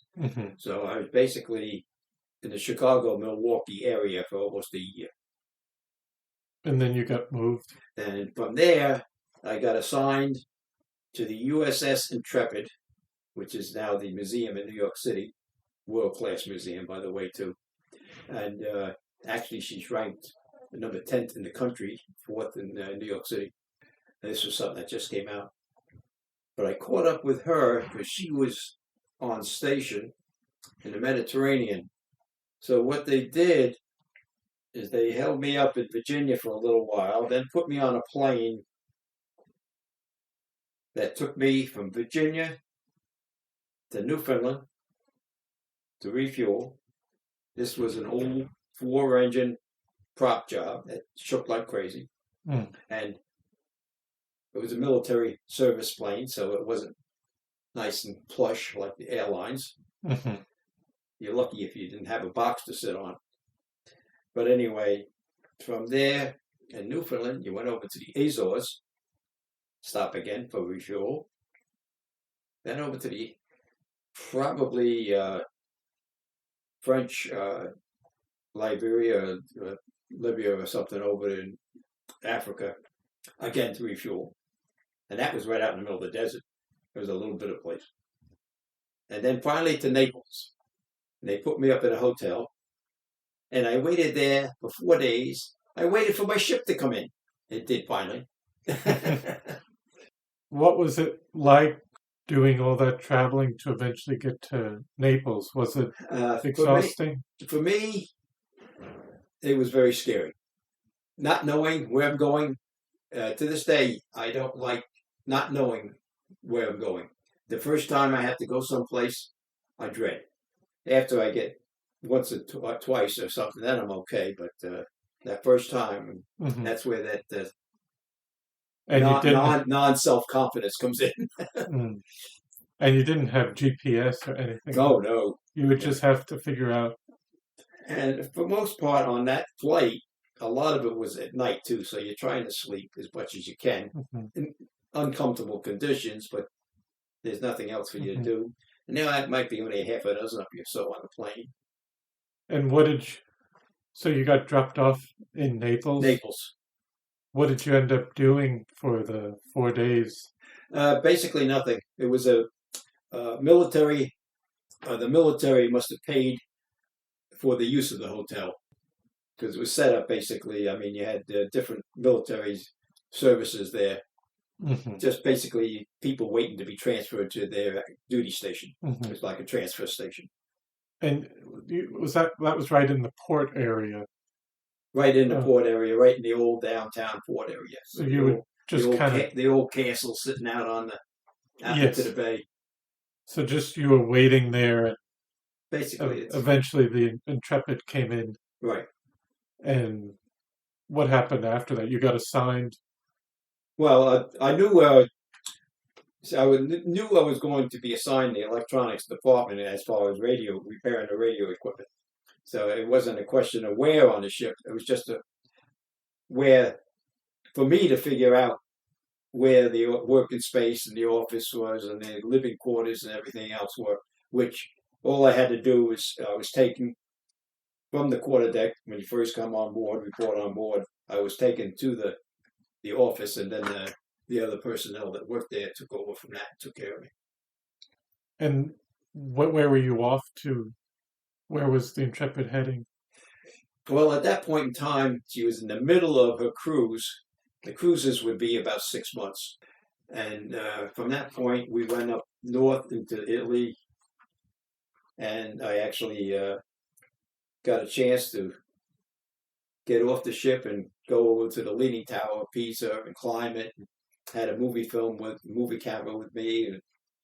So I was basically in the Chicago, Milwaukee area for almost a year. And then you got moved? And from there, I got assigned to the USS Intrepid, which is now the museum in New York City. World-class museum, by the way, too. And actually, she's ranked number 10th in the country, 4th in New York City. And this was something that just came out. But I caught up with her because she was on station in the Mediterranean. So what they did is they held me up in Virginia for a little while, then put me on a plane that took me from Virginia to Newfoundland to refuel. This was an old 4-engine prop job that shook like crazy. And it was a military service plane, so it wasn't nice and plush like the airlines. You're lucky if you didn't have a box to sit on. But anyway, from there in Newfoundland, you went over to the Azores, stop again for refuel. Then over to the probably French Liberia, Libya or something over in Africa, again to refuel. And that was right out in the middle of the desert. There was a little bit of place. And then finally to Naples. And they put me up in a hotel. And I waited there for 4 days. I waited for my ship to come in. It did finally. What was it like doing all that traveling to eventually get to Naples? Was it exhausting? For me, it was very scary. Not knowing where I'm going. To this day, I don't like not knowing where I'm going. The first time I have to go someplace, I dread. After I get once or twice or something, then I'm okay. But that first time, that's where that non-self-confidence comes in. And you didn't have GPS or anything? Oh, no. You would just have to figure out. And for most part on that flight, a lot of it was at night, too. So you're trying to sleep as much as you can in uncomfortable conditions, but there's nothing else for you to do. And now that might be only half a dozen of you so on the plane. And So you got dropped off in Naples? Naples. What did you end up doing for the 4 days? Basically nothing. It was a military. The military must have paid for the use of the hotel because it was set up basically. I mean, you had different military services there. Mm-hmm. Just basically people waiting to be transferred to their duty station. Mm-hmm. It was like a transfer station. And that was right in the port area? Right in the port area, right in the old downtown port area. So you would just the old castle sitting out into the bay. So just you were waiting there, and basically, eventually the Intrepid came in. Right. And what happened after that? You got assigned? Well, I knew I was going to be assigned the electronics department as far as repairing the radio equipment. So it wasn't a question of where on the ship. It was just where for me to figure out where the working space and the office was and the living quarters and everything else were, which all I had to do was I was taken from the quarterdeck when you first come on board, report on board. I was taken to the office, and then the other personnel that worked there took over from that and took care of me. And where were you off to? Where was the Intrepid heading? Well, at that point in time, she was in the middle of her cruise. The cruises would be about 6 months. And from that point, we went up north into Italy. And I actually got a chance to get off the ship and go over to the Leaning Tower of Pisa and climb it. Had a movie camera with me, and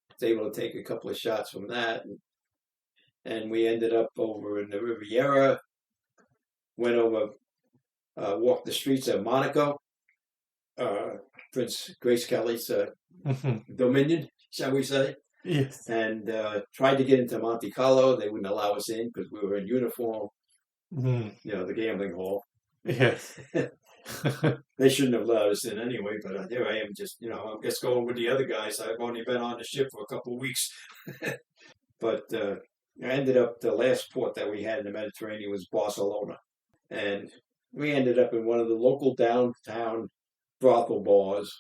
was able to take a couple of shots from that. And we ended up over in the Riviera, went over, walked the streets of Monaco, Prince Grace Kelly's dominion, shall we say. Yes. And tried to get into Monte Carlo. They wouldn't allow us in because we were in uniform, the gambling hall. Yes. They shouldn't have allowed us in anyway, but here I am just, I'm just going with the other guys. I've only been on the ship for a couple of weeks. But I ended up, the last port that we had in the Mediterranean was Barcelona. And we ended up in one of the local downtown brothel bars.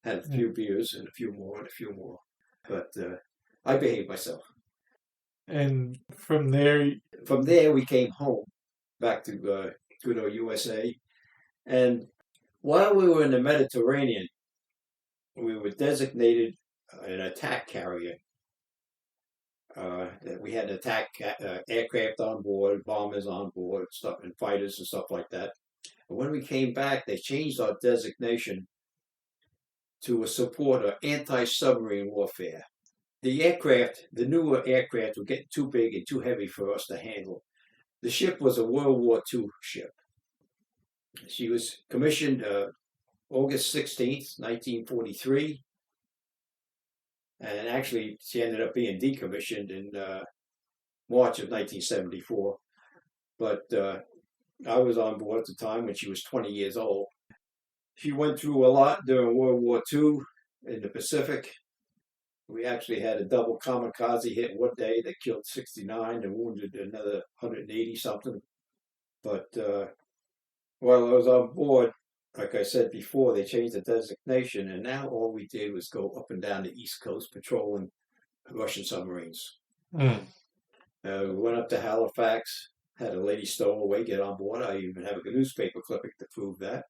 Had a few beers and a few more. But I behaved myself. And from there? From there, we came home, back to good old USA. And while we were in the Mediterranean, we were designated an attack carrier. We had attack aircraft on board, bombers on board, stuff, and fighters and stuff like that. And when we came back, they changed our designation to support anti-submarine warfare. The newer aircraft were getting too big and too heavy for us to handle. The ship was a World War II ship. She was commissioned August 16th, 1943. And actually, she ended up being decommissioned in March of 1974. But I was on board at the time when she was 20 years old. She went through a lot during World War II in the Pacific. We actually had a double kamikaze hit one day that killed 69 and wounded another 180 something. But while I was on board, like I said before, they changed the designation, and now all we did was go up and down the East Coast patrolling Russian submarines. We went up to Halifax, had a lady stowaway get on board. I even have a newspaper clipping to prove that.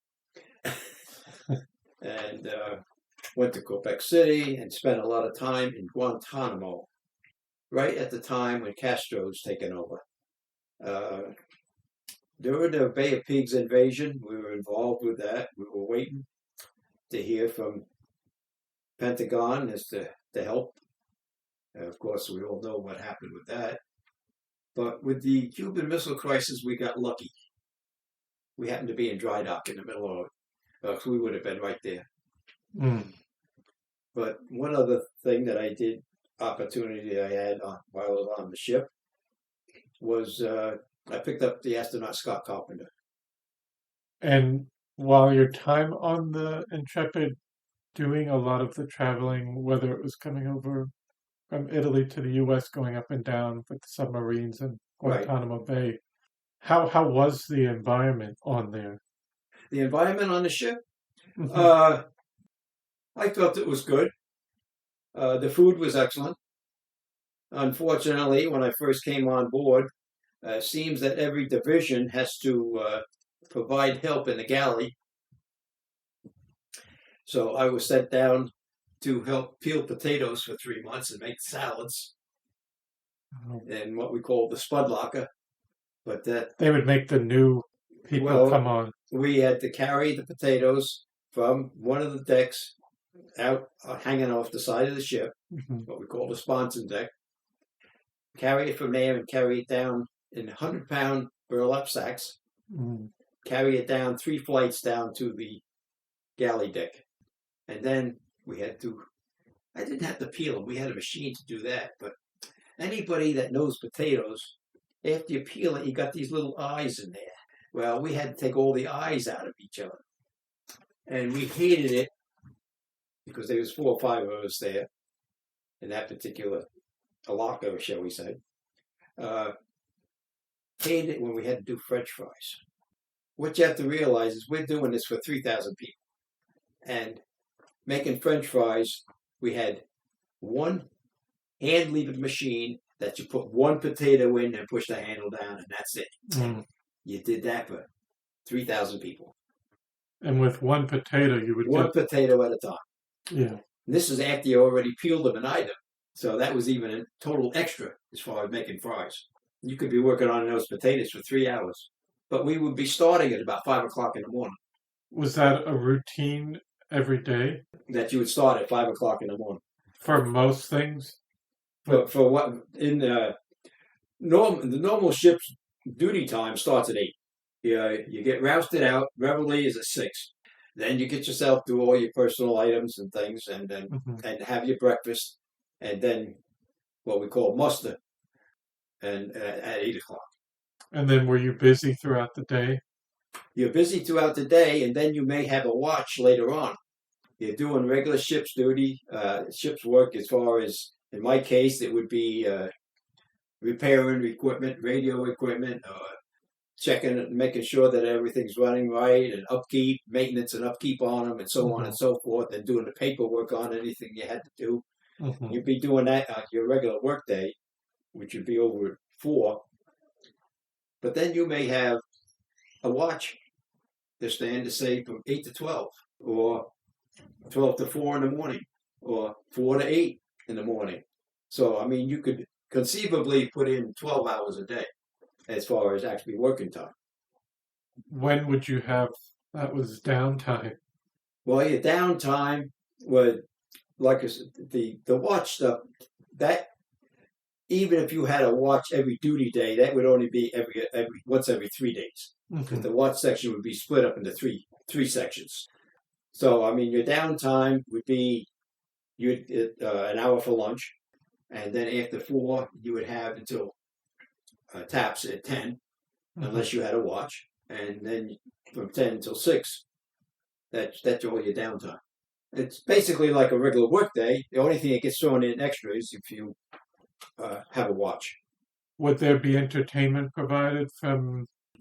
And went to Quebec City and spent a lot of time in Guantanamo, right at the time when Castro was taking over. During the Bay of Pigs invasion, we were involved with that. We were waiting to hear from Pentagon as to help. Of course, we all know what happened with that. But with the Cuban Missile Crisis, we got lucky. We happened to be in dry dock in the middle of it. We would have been right there. But one other thing that I did, opportunity I had while I was on the ship, was I picked up the astronaut Scott Carpenter. And while your time on the Intrepid, doing a lot of the traveling, whether it was coming over from Italy to the U.S., going up and down with the submarines in Guantanamo Bay, How was the environment on there? The environment on the ship, Mhm. I felt it was good. The food was excellent. Unfortunately, when I first came on board, it seems that every division has to provide help in the galley. So I was sent down to help peel potatoes for 3 months and make salads Oh. in what we call the spud locker. But They would make the new people come well, on. we had to carry the potatoes from one of the decks out, hanging off the side of the ship, Mhm. what we call the sponson deck. Carry it from there and carry it down in 100-pound burlap sacks. Mm. Carry it down 3 flights down to the galley deck, and then we had to. I didn't have to peel them. We had a machine to do that. But anybody that knows potatoes, after you peel it, you got these little eyes in there. Well, we had to take all the eyes out of each other, and we hated it because there was 4 or 5 of us there in that particular locker, shall we say. Hated it when we had to do French fries. What you have to realize is we're doing this for 3,000 people, and making French fries, we had one hand levered machine that you put one potato in and push the handle down, and that's it. Mm. You did that for 3,000 people. And with one potato, you would One get, potato at a time. yeah. And this is after you already peeled them and eyed them. So that was even a total extra as far as making fries. You could be working on those potatoes for 3 hours. But we would be starting at about 5 o'clock in the morning. Was that a routine every day That you would start at 5 o'clock in the morning. for most things? For what in the normal ship's duty time starts at 8. You get rousted out. Reveille is at 6. Then you get yourself do all your personal items and things, and then Mhm. and have your breakfast, and then what we call muster, and at 8 o'clock. And then were you busy throughout the day? You're busy throughout the day, and then you may have a watch later on. You're doing regular ship's duty, ship's work. As far as in my case, it would be repairing equipment, radio equipment, checking, making sure that everything's running right, and upkeep, maintenance and upkeep on them, and so on and so forth, and doing the paperwork on anything you had to do. Mhm. You'd be doing that on your regular work day, which would be over at 4. But then you may have a watch to stand to say from 8 to 12, or 12 to 4 in the morning, or 4 to 8 in the morning. So, I mean, you could conceivably put in 12 hours a day as far as actually working time. When would you have that was downtime? Well, your downtime would, like I said, the watch stuff, that even if you had a watch every duty day, that would only be once every 3 days. Because Mhm. the watch section would be split up into three sections. So, I mean, your downtime would be an hour for lunch, and then after 4, you would have until taps at 10, Mhm. unless you had a watch, and then from 10 until 6, that's all your downtime. It's basically like a regular work day. The only thing that gets thrown in extra is if you have a watch. Would there be entertainment provided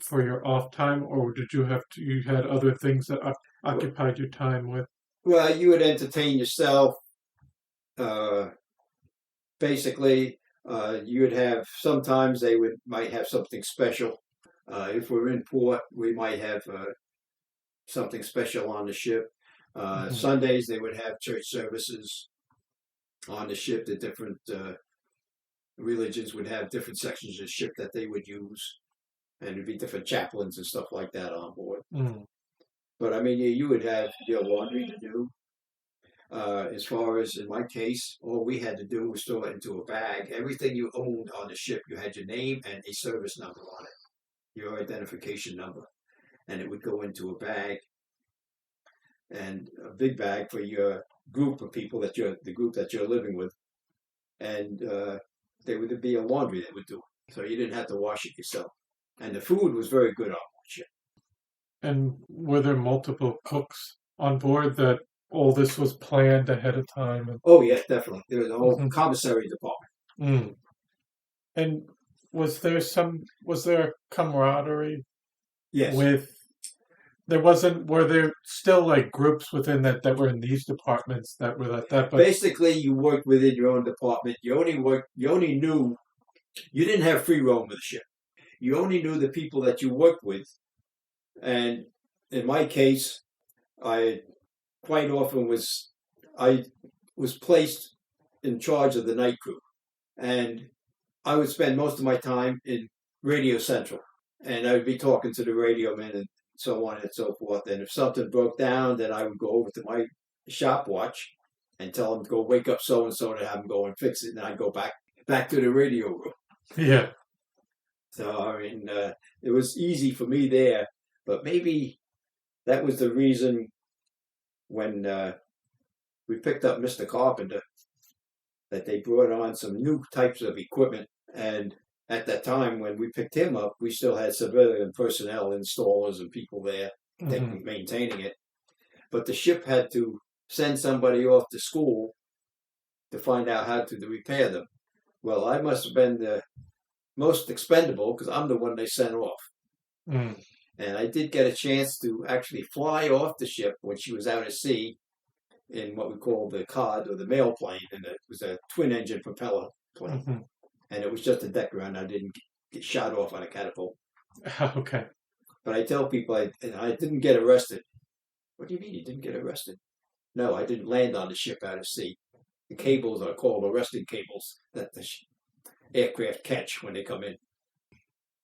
for your off time, or did you had other things that occupied your time with? Well, you would entertain yourself. Basically, you would have, sometimes they might have something special. If we're in port, we might have something special on the ship. Mhm. Sundays, they would have church services on the ship. The different religions would have different sections of the ship that they would use, and there'd be different chaplains and stuff like that on board. Mm. But I mean, you would have your laundry to do. As far as in my case, all we had to do was throw it into a bag. Everything you owned on the ship, you had your name and a service number on it, your identification number, and it would go into a bag, and a big bag for your group of people the group that you're living with, and there would be a laundry that would do it, so you didn't have to wash it yourself. And the food was very good on board ship. And were there multiple cooks on board that all this was planned ahead of time? Oh yes, definitely. There was a whole Mhm. commissary department. Mm. And was there a camaraderie Yes. were there still like groups within that were in these departments that were like that? But Basically, you worked within your own department. You only knew, you didn't have free roam with the ship. You only knew the people that you worked with. And in my case, I quite often I was placed in charge of the night crew. And I would spend most of my time in Radio Central. And I would be talking to the radio men and so on and so forth. And if something broke down, then I would go over to my shop watch and tell them to go wake up so-and-so to have them go and fix it. And I'd go back to the radio room. yeah. So, I mean, it was easy for me there. But maybe that was the reason when we picked up Mr. Carpenter, that they brought on some new types of equipment. And at that time, when we picked him up, we still had civilian personnel, installers and people there maintaining it. But the ship had to send somebody off to school to find out how to repair them. Well, I must have been the most expendable because I'm the one they sent off. Mm. And I did get a chance to actually fly off the ship when she was out at sea in what we call the COD, or the mail plane, and it was a twin-engine propeller plane. Mm-hmm. And it was just a deck run. I didn't get shot off on a catapult. Okay. But I tell people I didn't get arrested. What do you mean you didn't get arrested? No, I didn't land on the ship out at sea. The cables are called arresting cables that the aircraft catch when they come in.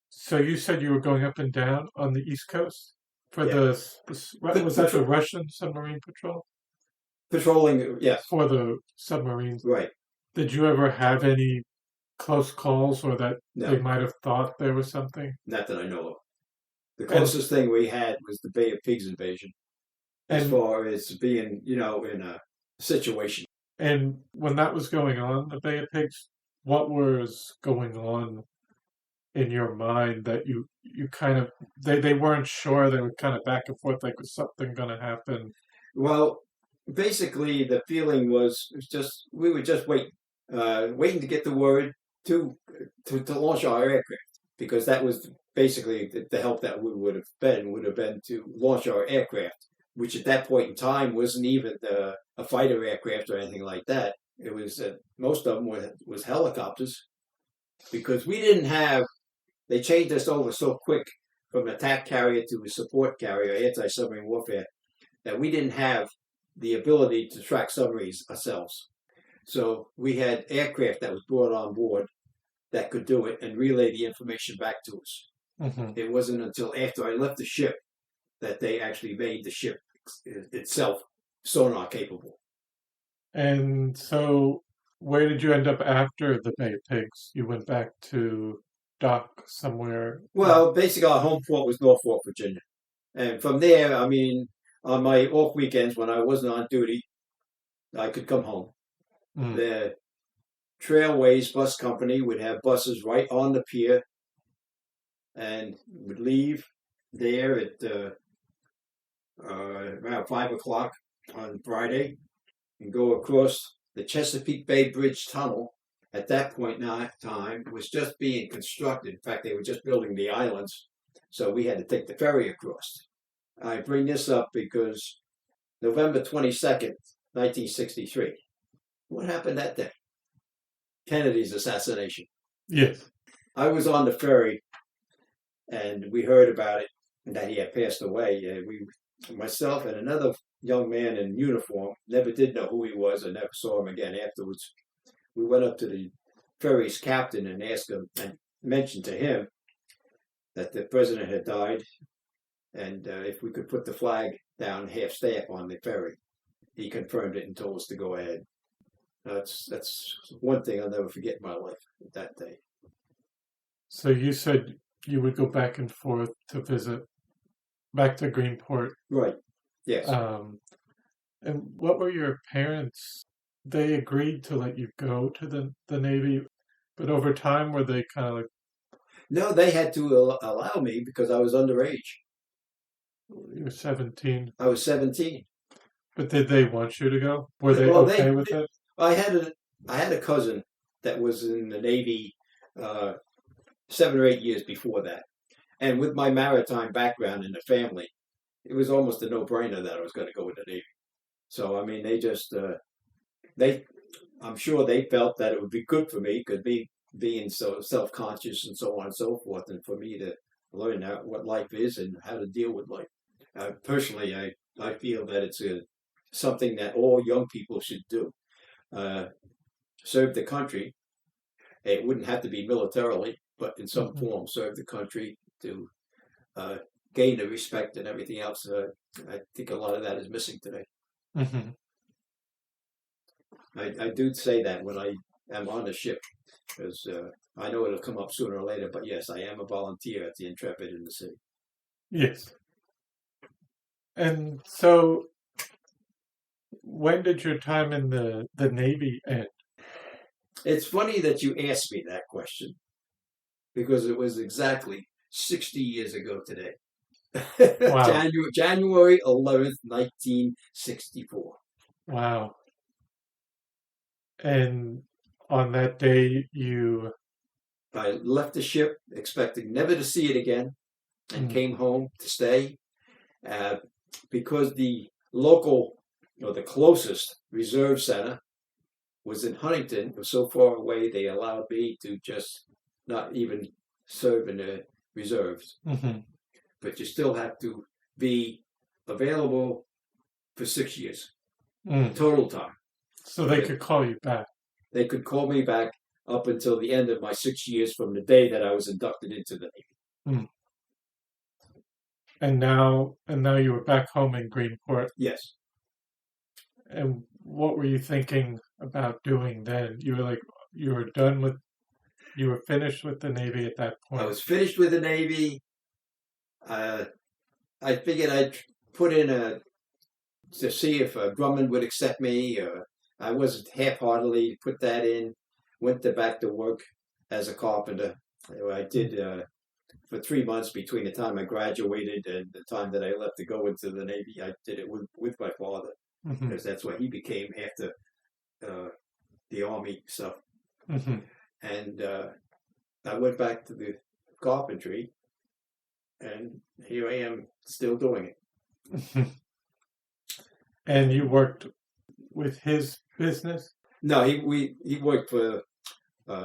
So you said you were going up and down on the East Coast for was that the Russian submarine patrol? Patrolling, yes. For the submarines. Right. Did you ever have any close calls or that No. they might have thought there was something? Not that I know of. The closest thing we had was the Bay of Pigs invasion, as far as being, in a situation. And when that was going on, the Bay of Pigs, what was going on in your mind that you kind of, they weren't sure, they were kind of back and forth, like, was something going to happen? Well, basically the feeling was we were just waiting to get the word to launch our aircraft, because that was basically the help that would have been to launch our aircraft, which at that point in time wasn't even a fighter aircraft or anything like that. It was most of them was helicopters, because we didn't have. They changed us over so quick from an attack carrier to a support carrier, anti-submarine warfare, that we didn't have the ability to track submarines ourselves. So we had aircraft that was brought on board that could do it and relay the information back to us. Mm-hmm. It wasn't until after I left the ship that they actually made the ship itself sonar capable. And so where did you end up after the Bay of Pigs? You went back to dock somewhere? Well, basically our home port was Norfolk, Virginia. And from there, I mean, on my off weekends when I wasn't on duty, I could come home. Mm. The Trailways Bus Company would have buses right on the pier, and would leave there at around 5 o'clock on Friday and go across the Chesapeake Bay Bridge Tunnel. At that point in time, it was just being constructed. In fact, they were just building the islands, so we had to take the ferry across. I bring this up because November 22nd, 1963. What happened that day? Kennedy's assassination. Yes. I was on the ferry, and we heard about it, and that he had passed away. Myself and another young man in uniform, never did know who he was. I never saw him again afterwards. We went up to the ferry's captain and asked him, and mentioned to him that the president had died, and if we could put the flag down half staff on the ferry. He confirmed it and told us to go ahead. That's one thing I'll never forget in my life, that day. So you said you would go back and forth to visit, back to Greenport. Right, yes. And what were your parents? They agreed to let you go to the Navy, but over time were they kind of like... No, they had to allow me because I was underage. You were 17. I was 17. But did they want you to go? Were they okay with it? I had a cousin that was in the Navy 7 or 8 years before that. And with my maritime background in the family, it was almost a no-brainer that I was going to go with the Navy. So, I mean, they just, I'm sure they felt that it would be good for me, because me being so self-conscious and so on and so forth, and for me to learn what life is and how to deal with life. Personally, I feel that it's something that all young people should do. Serve the country. It wouldn't have to be militarily, but in some form, serve the country to gain the respect and everything else. I think a lot of that is missing today. Mm-hmm. I do say that when I am on the ship, because I know it'll come up sooner or later, but yes, I am a volunteer at the Intrepid in the city. Yes. And so, when did your time in the Navy end? It's funny that you asked me that question, because it was exactly 60 years ago today. Wow. January 11th, 1964. Wow. And on that day, I left the ship expecting never to see it again, and came home to stay, because the local, the closest reserve center was in Huntington. It was so far away, they allowed me to just not even serve in the reserves. Mm-hmm. But you still have to be available for 6 years, total time. So they could call you back. They could call me back up until the end of my 6 years from the day that I was inducted into the Navy. And now you were back home in Greenport. Yes. And what were you thinking about doing then? You were finished with the Navy at that point. I was finished with the Navy. I figured I'd put in to see if Grumman would accept me. I wasn't half-heartedly put that in. Went back to work as a carpenter. I did for 3 months between the time I graduated and the time that I left to go into the Navy. I did it with my father, because that's what he became after the Army stuff. And I went back to the carpentry, and here I am still doing it. And you worked with his business? No, he worked for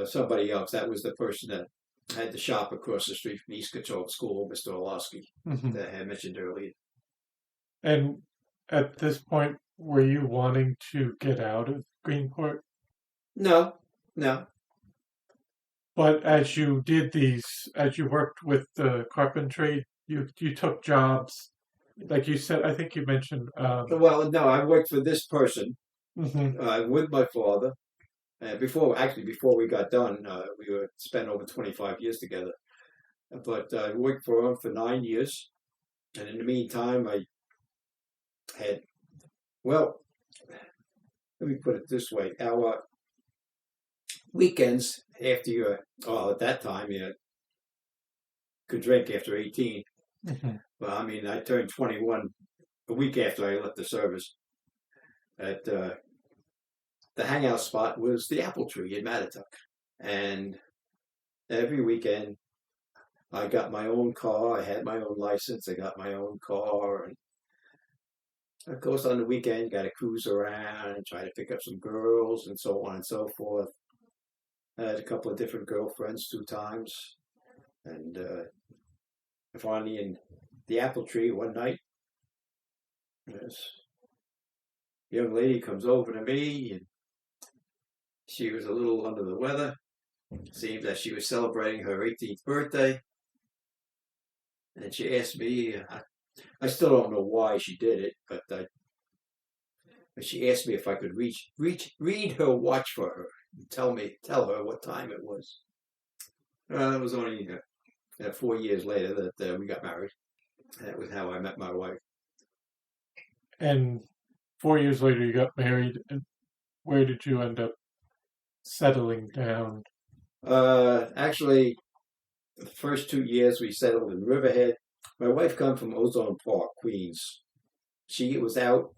somebody else. That was the person that had the shop across the street from East Control School, Mr. Orlowski, that I had mentioned earlier. And at this point, were you wanting to get out of Greenport? No. But as you worked with the carpentry, you took jobs, like you said. I think you mentioned. Well, no, I worked for this person with my father. Before we got done, we spent over 25 years together. But I worked for him for 9 years, and in the meantime, I had. Well, let me put it this way: our weekends after at that time you could drink after 18. But I mean, I turned 21 a week after I left the service. At the hangout spot was the Apple Tree in Mattituck, and every weekend I got my own car. I had my own license. I got my own car, and of course on the weekend got to cruise around and try to pick up some girls and so on and so forth. I had a couple of different girlfriends 2 times, and finally in the Apple Tree one night, this young lady comes over to me, and she was a little under the weather. It seemed that she was celebrating her 18th birthday, and she asked me, I still don't know why she did it, but she asked me if I could read her watch for her and tell her what time it was. It was only 4 years later that we got married. That was how I met my wife. And 4 years later, you got married. And where did you end up settling down? Actually, the first 2 years we settled in Riverhead. My wife come from Ozone Park, Queens. She was out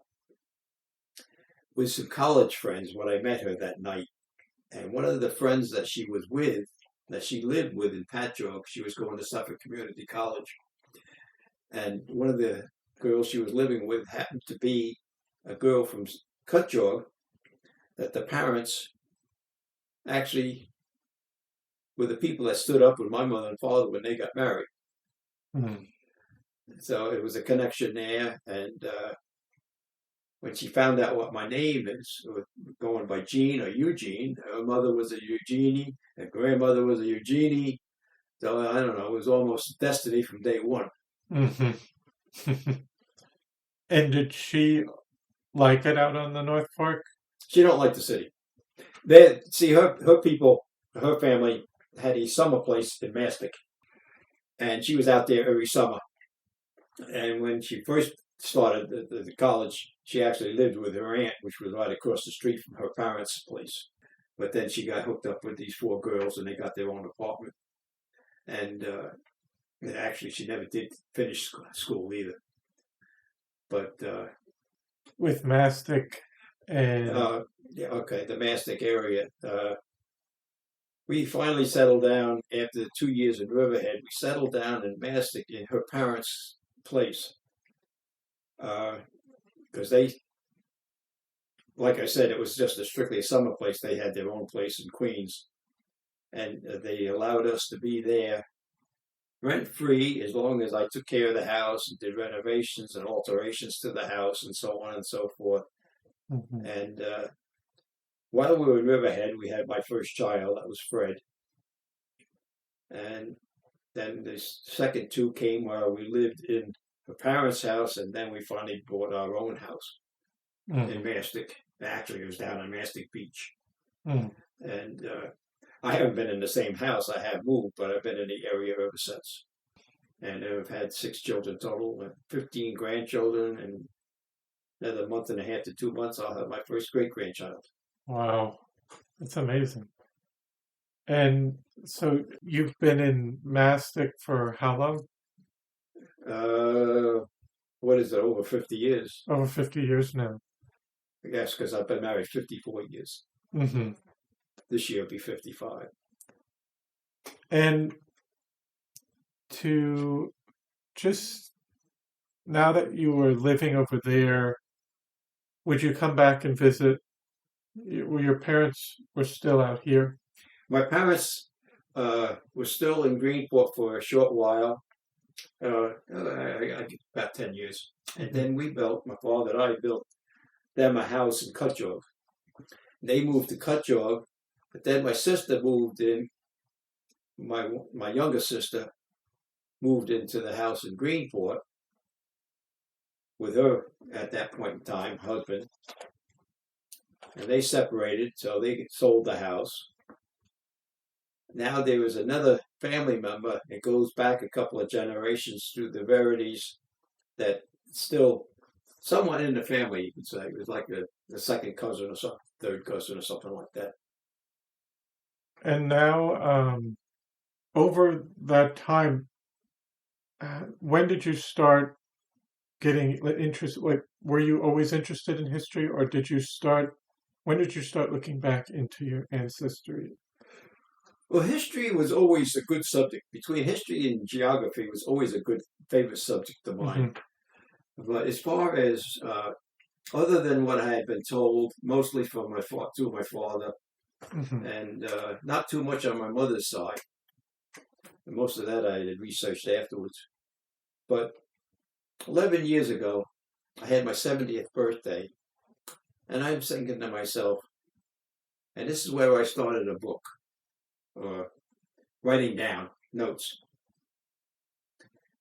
with some college friends when I met her that night. And one of the friends that she was with that she lived with in Patchogue. She was going to Suffolk Community College. And one of the girls she was living with happened to be a girl from Cutchogue that the parents actually were the people that stood up with my mother and father when they got married. Mm-hmm. So it was a connection there. And when she found out what my name is, going by Jean or Eugene, her mother was a Eugenie, her grandmother was a Eugenie. So I don't know, it was almost destiny from day one. Mm-hmm. And did she like it out on the North Fork? She don't like the city. See, her people, her family had a summer place in Mastic, and she was out there every summer. And when she first started the college, she actually lived with her aunt, which was right across the street from her parents' place. But then she got hooked up with these 4 girls, and they got their own apartment. And actually, she never did finish school either. But with Mastic and yeah, okay, the Mastic area. We finally settled down after 2 years in Riverhead. We settled down in Mastic in her parents' place because they, like I said, it was just strictly a summer place. They had their own place in Queens, and they allowed us to be there rent-free as long as I took care of the house and did renovations and alterations to the house and so on and so forth. Mm-hmm. And while we were in Riverhead, we had my first child. That was Fred. And then the second 2 came where we lived in her parents' house, and then we finally bought our own house in Mastic. Actually, it was down on Mastic Beach. And I haven't been in the same house. I have moved, but I've been in the area ever since. And I've had 6 children total, 15 grandchildren, and another month and a half to 2 months, I'll have my first great-grandchild. Wow, that's amazing. And so you've been in Mastic for how long? What is it, over 50 years? Over 50 years now. I guess because I've been married 54 years. Mm-hmm. This year will be 55. And to just, now that you were living over there, would you come back and visit? Were your parents were still out here? My parents were still in Greenport for a short while, about 10 years. And then we built, my father and I built them a house in Cutchogue. They moved to Cutchogue, but then my sister moved in, my younger sister moved into the house in Greenport with her, at that point in time, husband. And they separated, so they sold the house. Now there is another family member, it goes back a couple of generations through the Verities, that still someone in the family, you could say. It was like a second cousin or something, third cousin or something like that. And now, over that time, when did you start getting interested? Like, were you always interested in history, or when did you start looking back into your ancestry? Well, history was always a good subject. Between history and geography was always a good favorite subject of mine. Mm-hmm. But as far as, other than what I had been told, mostly from my father, mm-hmm. and not too much on my mother's side. And most of that I had researched afterwards. But 11 years ago, I had my 70th birthday, and I'm thinking to myself, and this is where I started a book, writing down notes.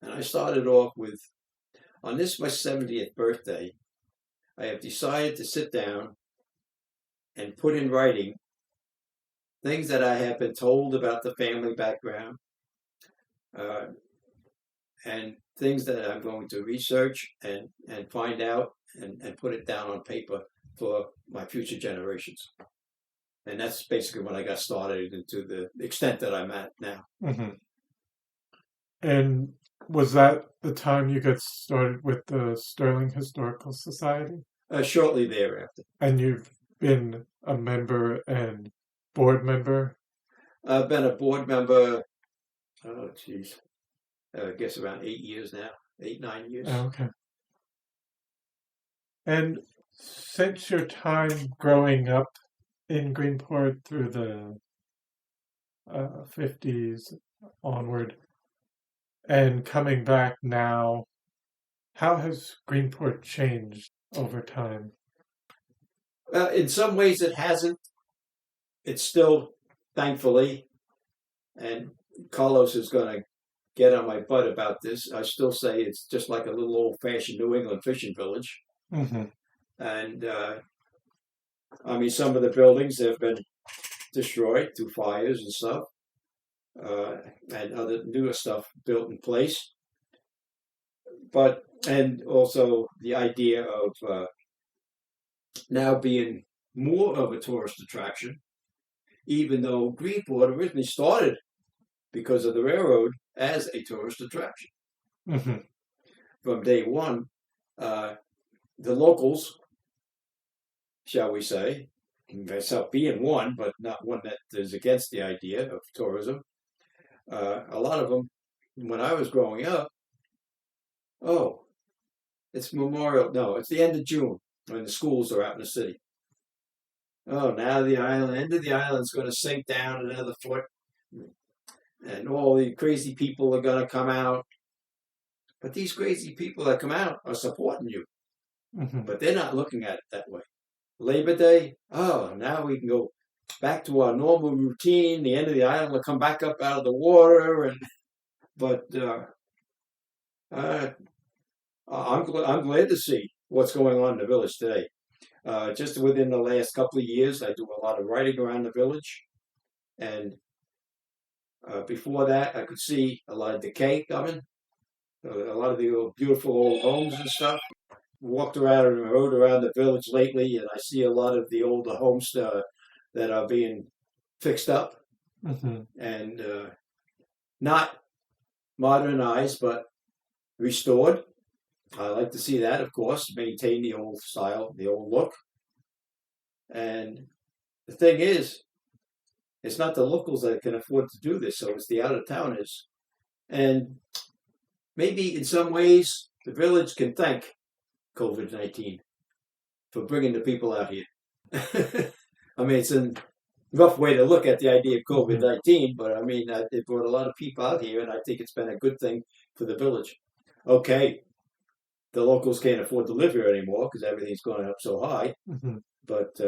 And I started off with, on this my 70th birthday, I have decided to sit down and put in writing things that I have been told about the family background, and things that I'm going to research and find out and put it down on paper for my future generations. And that's basically when I got started into the extent that I'm at now. Mm-hmm. And was that the time you got started with the Stirling Historical Society? Shortly thereafter. And you've been a member and board member? I've been a board member, oh, geez, I guess around 8 years now, 8, 9 years. Oh, okay. And since your time growing up in Greenport through the 50s onward and coming back now, how has Greenport changed over time? In some ways, it hasn't. It's still, thankfully, and Carlos is going to get on my butt about this. I still say it's just like a little old-fashioned New England fishing village. Mm-hmm. And I mean, some of the buildings have been destroyed through fires and stuff, and other newer stuff built in place. But, and also the idea of now being more of a tourist attraction, even though Greenport originally started because of the railroad as a tourist attraction. Mm-hmm. From day one, the locals, shall we say, myself being one, but not one that is against the idea of tourism, a lot of them, when I was growing up, oh, it's it's the end of June when the schools are out in the city. Oh, now the end of the island's going to sink down another foot, and all the crazy people are going to come out. But these crazy people that come out are supporting you, Mm-hmm. but they're not looking at it that way. Labor Day, oh, now we can go back to our normal routine. The end of the island will come back up out of the water, but I'm glad to see what's going on in the village today. Just within the last couple of years, I do a lot of writing around the village, and before that, I could see a lot of decay coming, a lot of the beautiful old homes and stuff. Walked around and rode around the village lately, and I see a lot of the older homes that are being fixed up Mm-hmm. and not modernized, but restored. I like to see that, of course, maintain the old style, the old look. And the thing is, it's not the locals that can afford to do this, so it's the out-of-towners. And maybe in some ways, the village can thank COVID-19 for bringing the people out here. I mean, it's a rough way to look at the idea of COVID-19, but I mean, it brought a lot of people out here, and I think it's been a good thing for the village. Okay, the locals can't afford to live here anymore because everything's going up so high. Mm-hmm. But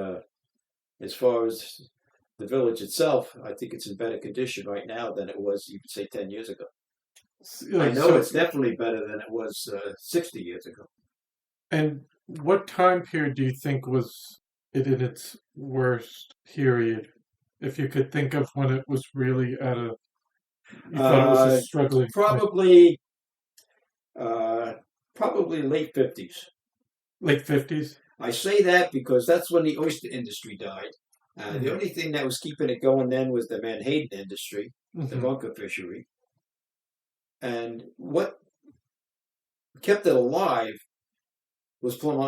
as far as the village itself, I think it's in better condition right now than it was, you could say, 10 years ago. I know it's definitely better than it was 60 years ago. And what time period do you think was it in its worst period? If you could think of when it was really you thought it was a struggling point. Probably late 50s. Late 50s? I say that because that's when the oyster industry died. The only thing that was keeping it going then was the menhaden industry, the bunker fishery. And what kept it alive was Plum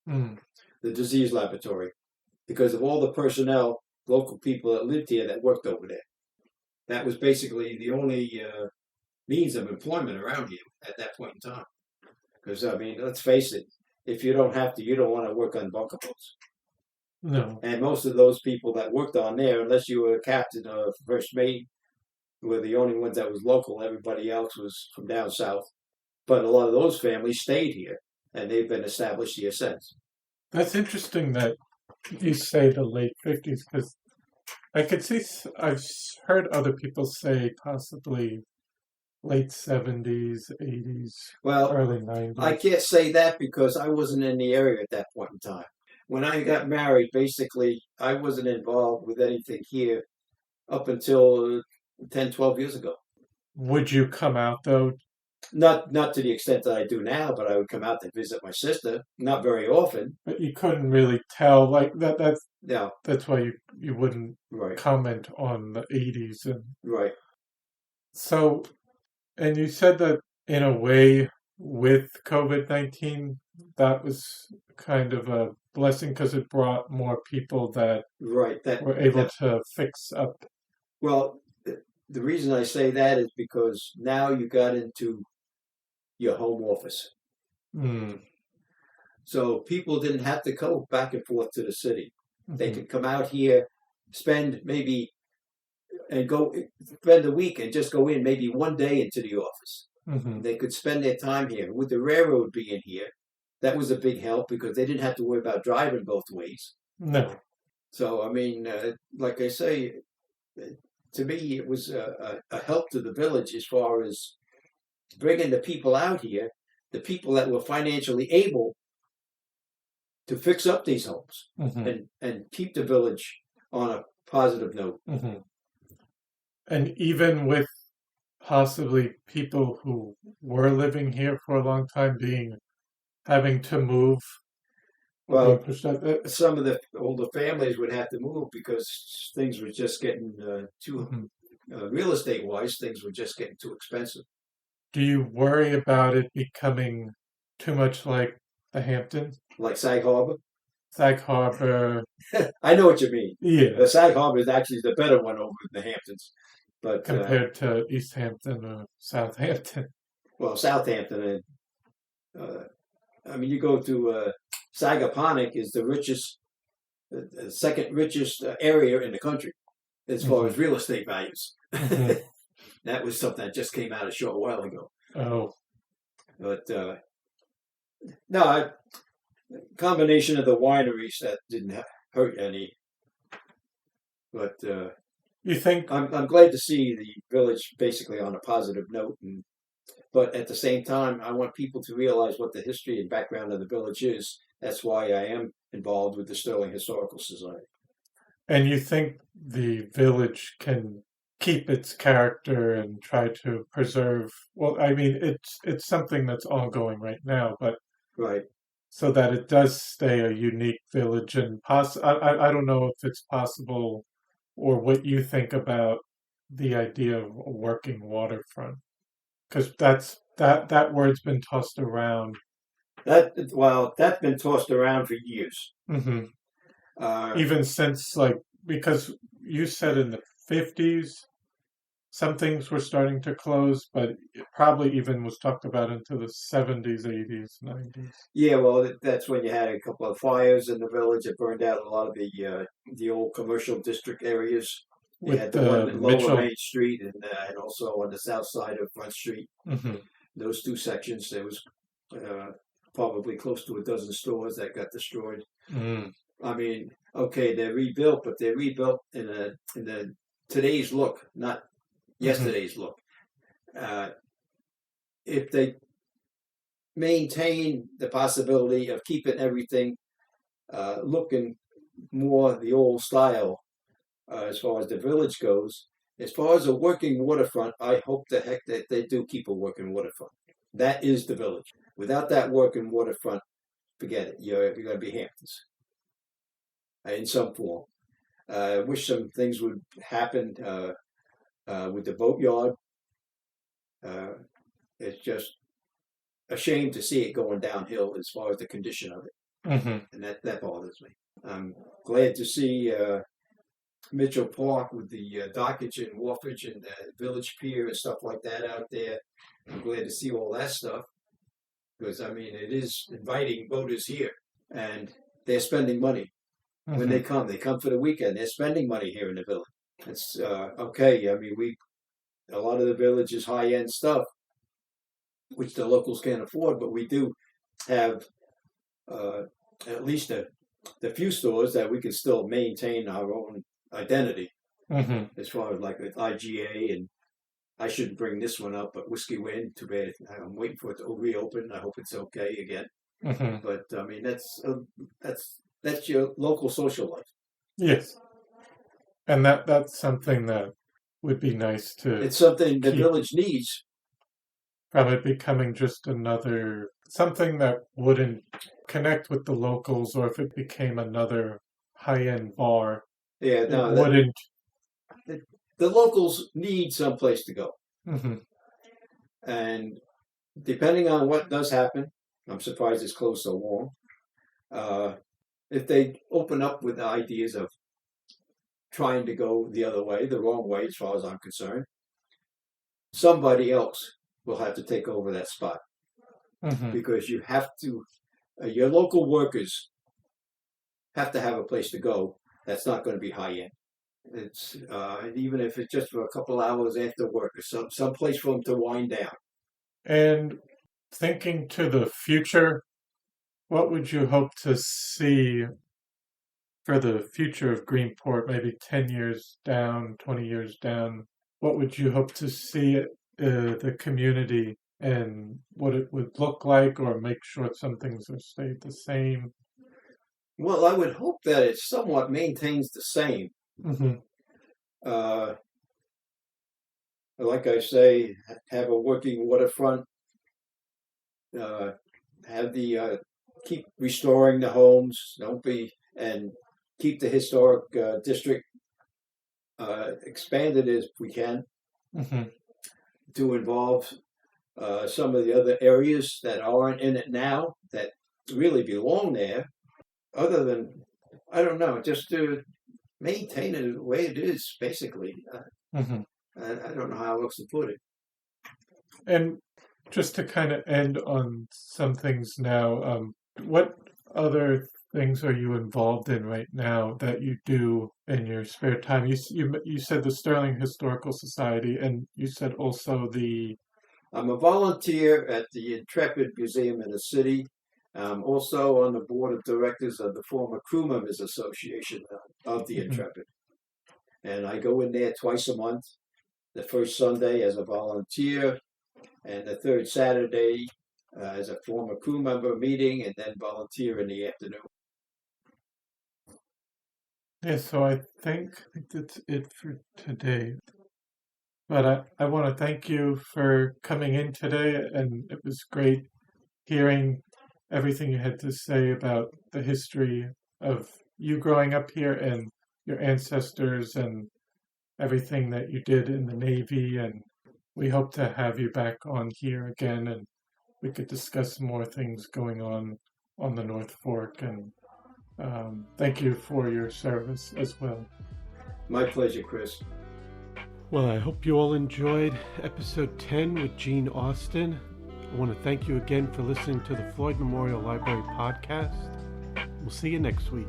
Island, the disease laboratory, because of all the personnel, local people that lived here that worked over there. That was basically the only means of employment around here at that point in time. Because, I mean, let's face it, if you don't have to, you don't want to work on bunker boats. No. And most of those people that worked on there, unless you were a captain or first mate, were the only ones that was local. Everybody else was from down south. But a lot of those families stayed here, and they've been established here since. That's interesting that you say the late 50s, because I could see, I've heard other people say possibly late 70s, 80s, well, early 90s. I can't say that because I wasn't in the area at that point in time. When I got married, basically, I wasn't involved with anything here up until 10, 12 years ago. Would you come out, though? Not to the extent that I do now, but I would come out to visit my sister. Not very often. But you couldn't really tell, like, that's No. That's why you wouldn't comment on the 80s. Right. So, and you said that in a way with COVID-19, that was kind of a blessing because it brought more people that were able to fix up Well, the reason I say that is because now you got into your home office. Mm. So people didn't have to go back and forth to the city. They Mhm. could come out here, spend maybe, and go spend a week and just go in maybe one day into the office. Mhm. They could spend their time here. With the railroad being here, that was a big help because they didn't have to worry about driving both ways. No. So, I mean, like I say, to me, it was a help to the village as far as bringing the people out here, the people that were financially able to fix up these homes Mhm. and keep the village on a positive note. Mhm. And even with possibly people who were living here for a long time having to move or being Well, pushed out. some of the older families would have to move because things were just getting too, Mhm. real estate wise, things were just getting too expensive. Do you worry about it becoming too much like the Hamptons? Like Sag Harbor. Sag Harbor, I know what you mean. yeah, The Sag Harbor is actually the better one over in the Hamptons. But, compared to East Hampton or Southampton. well, Southampton, I mean, you go to Sagaponack is the richest, the second richest area in the country as far as real estate values. Mhm. That was something that just came out a short while ago. Oh, But no, combination of the wineries that didn't hurt any. But you think? I'm glad to see the village basically on a positive note. But at the same time, I want people to realize what the history and background of the village is. That's why I am involved with the Stirling Historical Society. And you think the village can keep its character and try to preserve? Well, I mean, it's something that's ongoing right now, but Right. so that it does stay a unique village. And I don't know if it's possible, or what you think about the idea of a working waterfront, because that word's been tossed around. That's been tossed around for years. Hmm. Uh, Even since, like, because you said in the 50s some things were starting to close, but it probably even was talked about into the 70s, 80s, 90s. yeah, well, that's when you had a couple of fires in the village that burned out a lot of the old commercial district areas. You With had the one the at Lower Mitchell. Main Street and also on the south side of Front Street. Hmm. Those two sections, there was probably close to a dozen stores that got destroyed. Mm. I mean, okay, they're rebuilt, but they're rebuilt in the today's look, not yesterday's look. If they maintain the possibility of keeping everything looking more the old style as far as the village goes, as far as a working waterfront, I hope the heck that they do keep a working waterfront. That is the village. Without that working waterfront, forget it. You're going to be Hamptons in some form. I wish some things would happen with the boatyard. It's just a shame to see it going downhill as far as the condition of it, Hmm. and that bothers me. I'm glad to see Mitchell Park with the dockage and wharfage and the village pier and stuff like that out there. I'm glad to see all that stuff because I mean it is inviting boaters here, and they're spending money when they come. They come for the weekend. They're spending money here in the village. It's okay. I mean, a lot of the village is high end stuff, which the locals can't afford, but we do have at least the few stores that we can still maintain our own identity Hmm. as far as like with IGA, and I shouldn't bring this one up, but Whiskey Wind, too bad. I'm waiting for it to reopen. I hope it's okay again. Hmm. But I mean, that's your local social life. Yes, and that's something that would be nice to It's something the keep village needs. from it becoming just another something that wouldn't connect with the locals, or if it became another high-end bar, Yeah, it no, wouldn't. the locals need someplace to go, Hmm. and depending on what does happen, I'm surprised it's closed so long. If they open up with the ideas of trying to go the other way, the wrong way, as far as I'm concerned, somebody else will have to take over that spot because you have to, your local workers have to have a place to go that's not going to be high end. It's even if it's just for a couple hours after work or some place for them to wind down. And thinking to the future, what would you hope to see for the future of Greenport, maybe 10 years down, 20 years down? What would you hope to see the community and what it would look like, or make sure some things are stayed the same? Well, I would hope that it somewhat maintains the same. Like I say, have a working waterfront, have the keep restoring the homes, and keep the historic district expanded as we can to involve some of the other areas that aren't in it now that really belong there. Other than, I don't know, just to maintain it the way it is, basically. I don't know how else to put it. And just to kind of end on some things now, what other things are you involved in right now that you do in your spare time? You said the Stirling Historical Society, and you said also I'm a volunteer at the Intrepid Museum in the city. I'm also on the board of directors of the former Crew Members Association of the Intrepid. And I go in there twice a month, the first Sunday as a volunteer, and the third Saturday as a former crew member meeting, and then volunteer in the afternoon. Yeah, so I think that's it for today. But I want to thank you for coming in today, and it was great hearing everything you had to say about the history of you growing up here and your ancestors and everything that you did in the Navy. And we hope to have you back on here again, and we could discuss more things going on the North Fork. And thank you for your service as well. My pleasure, Chris. Well, I hope you all enjoyed episode 10 with Gene Austin. I want to thank you again for listening to the Floyd Memorial Library podcast. We'll see you next week.